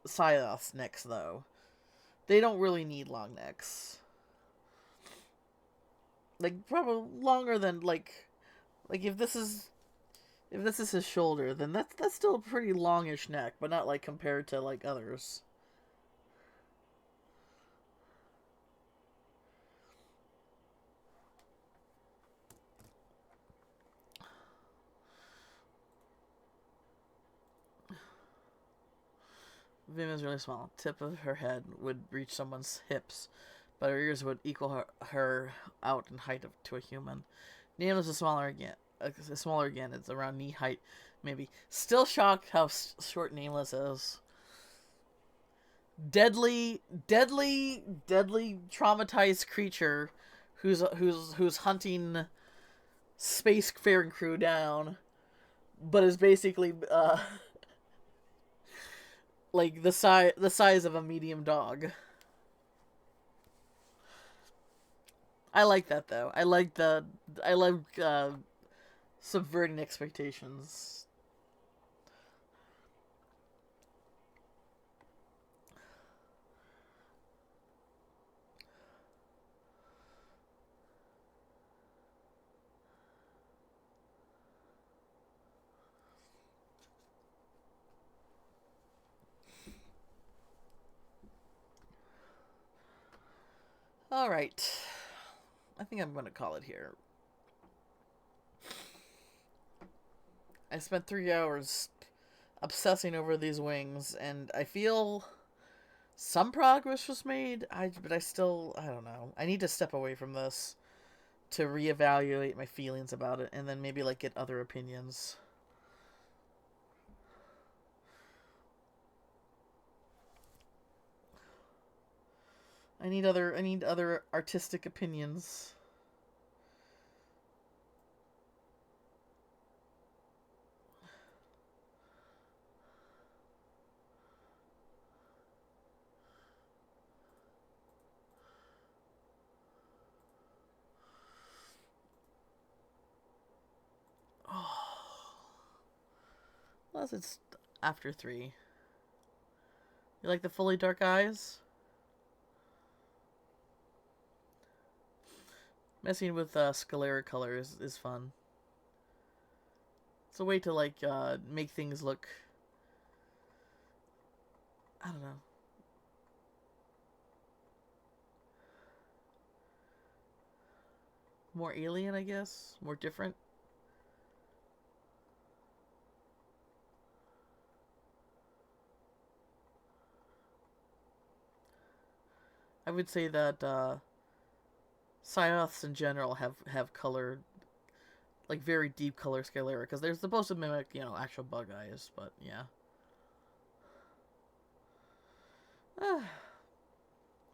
Psylocke's necks though. They don't really need long necks. Like probably longer than like if this is his shoulder, then that's still a pretty longish neck, but not like compared to like others. Vim is really small. Tip of her head would reach someone's hips, but her ears would equal her out in height to a human. Nameless is smaller again. Smaller again. It's around knee height, maybe. Still shocked how short Nameless is. Deadly, deadly, deadly traumatized creature, who's hunting spacefaring crew down, but is basically like the size of a medium dog. I like that though. I like subverting expectations. All right, I think I'm gonna call it here. I spent 3 hours obsessing over these wings, and I feel some progress was made. But I don't know. I need to step away from this. to reevaluate my feelings about it, and then maybe like get other opinions. I need other artistic opinions. Plus, it's after 3. You like the fully dark eyes? Messing with sclera color is fun. It's a way to like make things look, I don't know, more alien, I guess, more different. I would say that Psyoths in general have color, like very deep color sclera, because they're supposed to mimic, actual bug eyes, but yeah.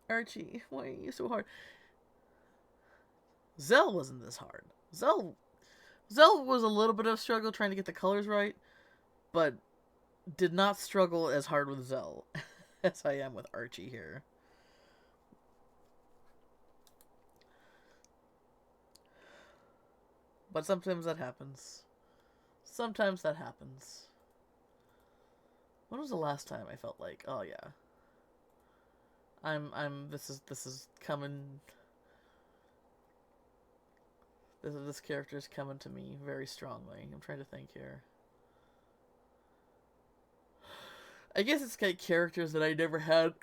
Archie, why are you so hard? Zell wasn't this hard. Zell was a little bit of a struggle trying to get the colors right, but did not struggle as hard with Zell as I am with Archie here. But sometimes that happens. Sometimes that happens. When was the last time I felt like, oh yeah, this is coming. This character is coming to me very strongly. I'm trying to think here. I guess it's like characters that I never had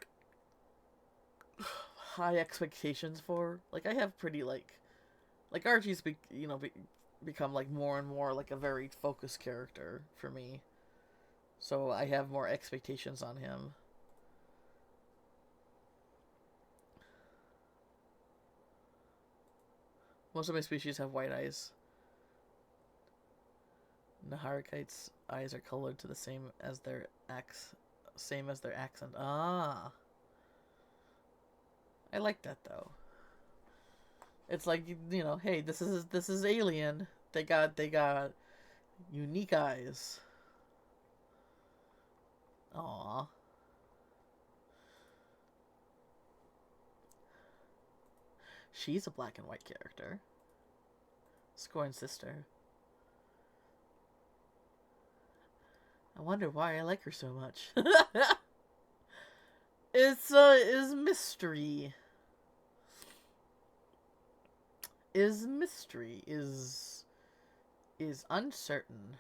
high expectations for. Like I have pretty like Archie's become like more and more like a very focused character for me. So I have more expectations on him. Most of my species have white eyes. Naharikite's eyes are colored to the same as their accent. Ah. I like that though. It's like, hey, this is alien. They got unique eyes. Aww. She's a black and white character. Scorn's sister. I wonder why I like her so much. It's mystery. Is mystery. Is uncertain.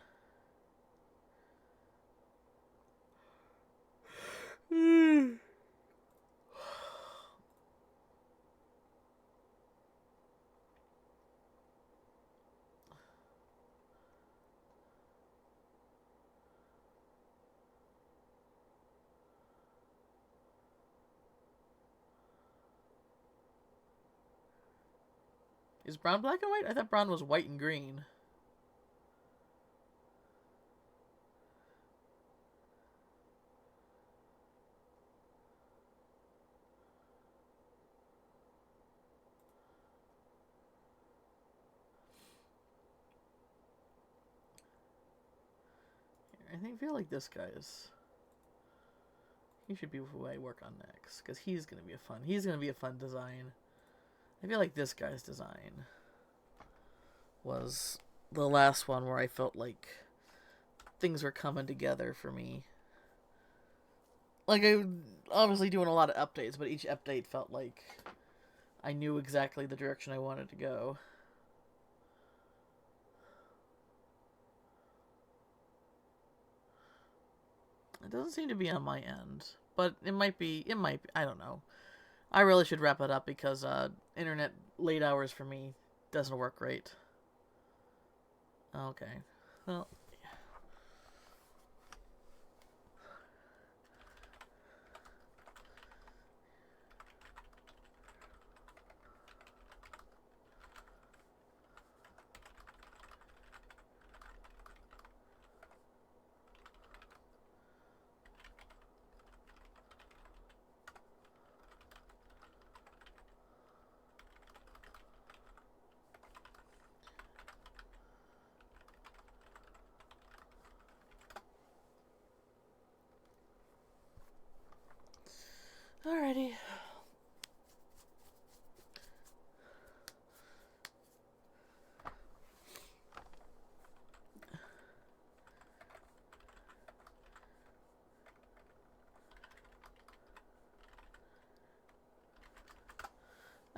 Is brown black and white? I thought brown was white and green. I feel like this guy is. He should be who I work on next, because he's gonna be a fun design. I feel like this guy's design was the last one where I felt like things were coming together for me. Like, I'm obviously doing a lot of updates, but each update felt like I knew exactly the direction I wanted to go. It doesn't seem to be on my end, but it might be, I don't know. I really should wrap it up because internet late hours for me doesn't work great. Okay. Well,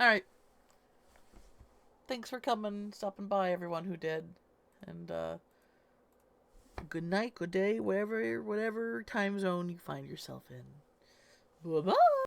All right. Thanks for stopping by, everyone who did, and good night, good day, whatever time zone you find yourself in. Bye bye.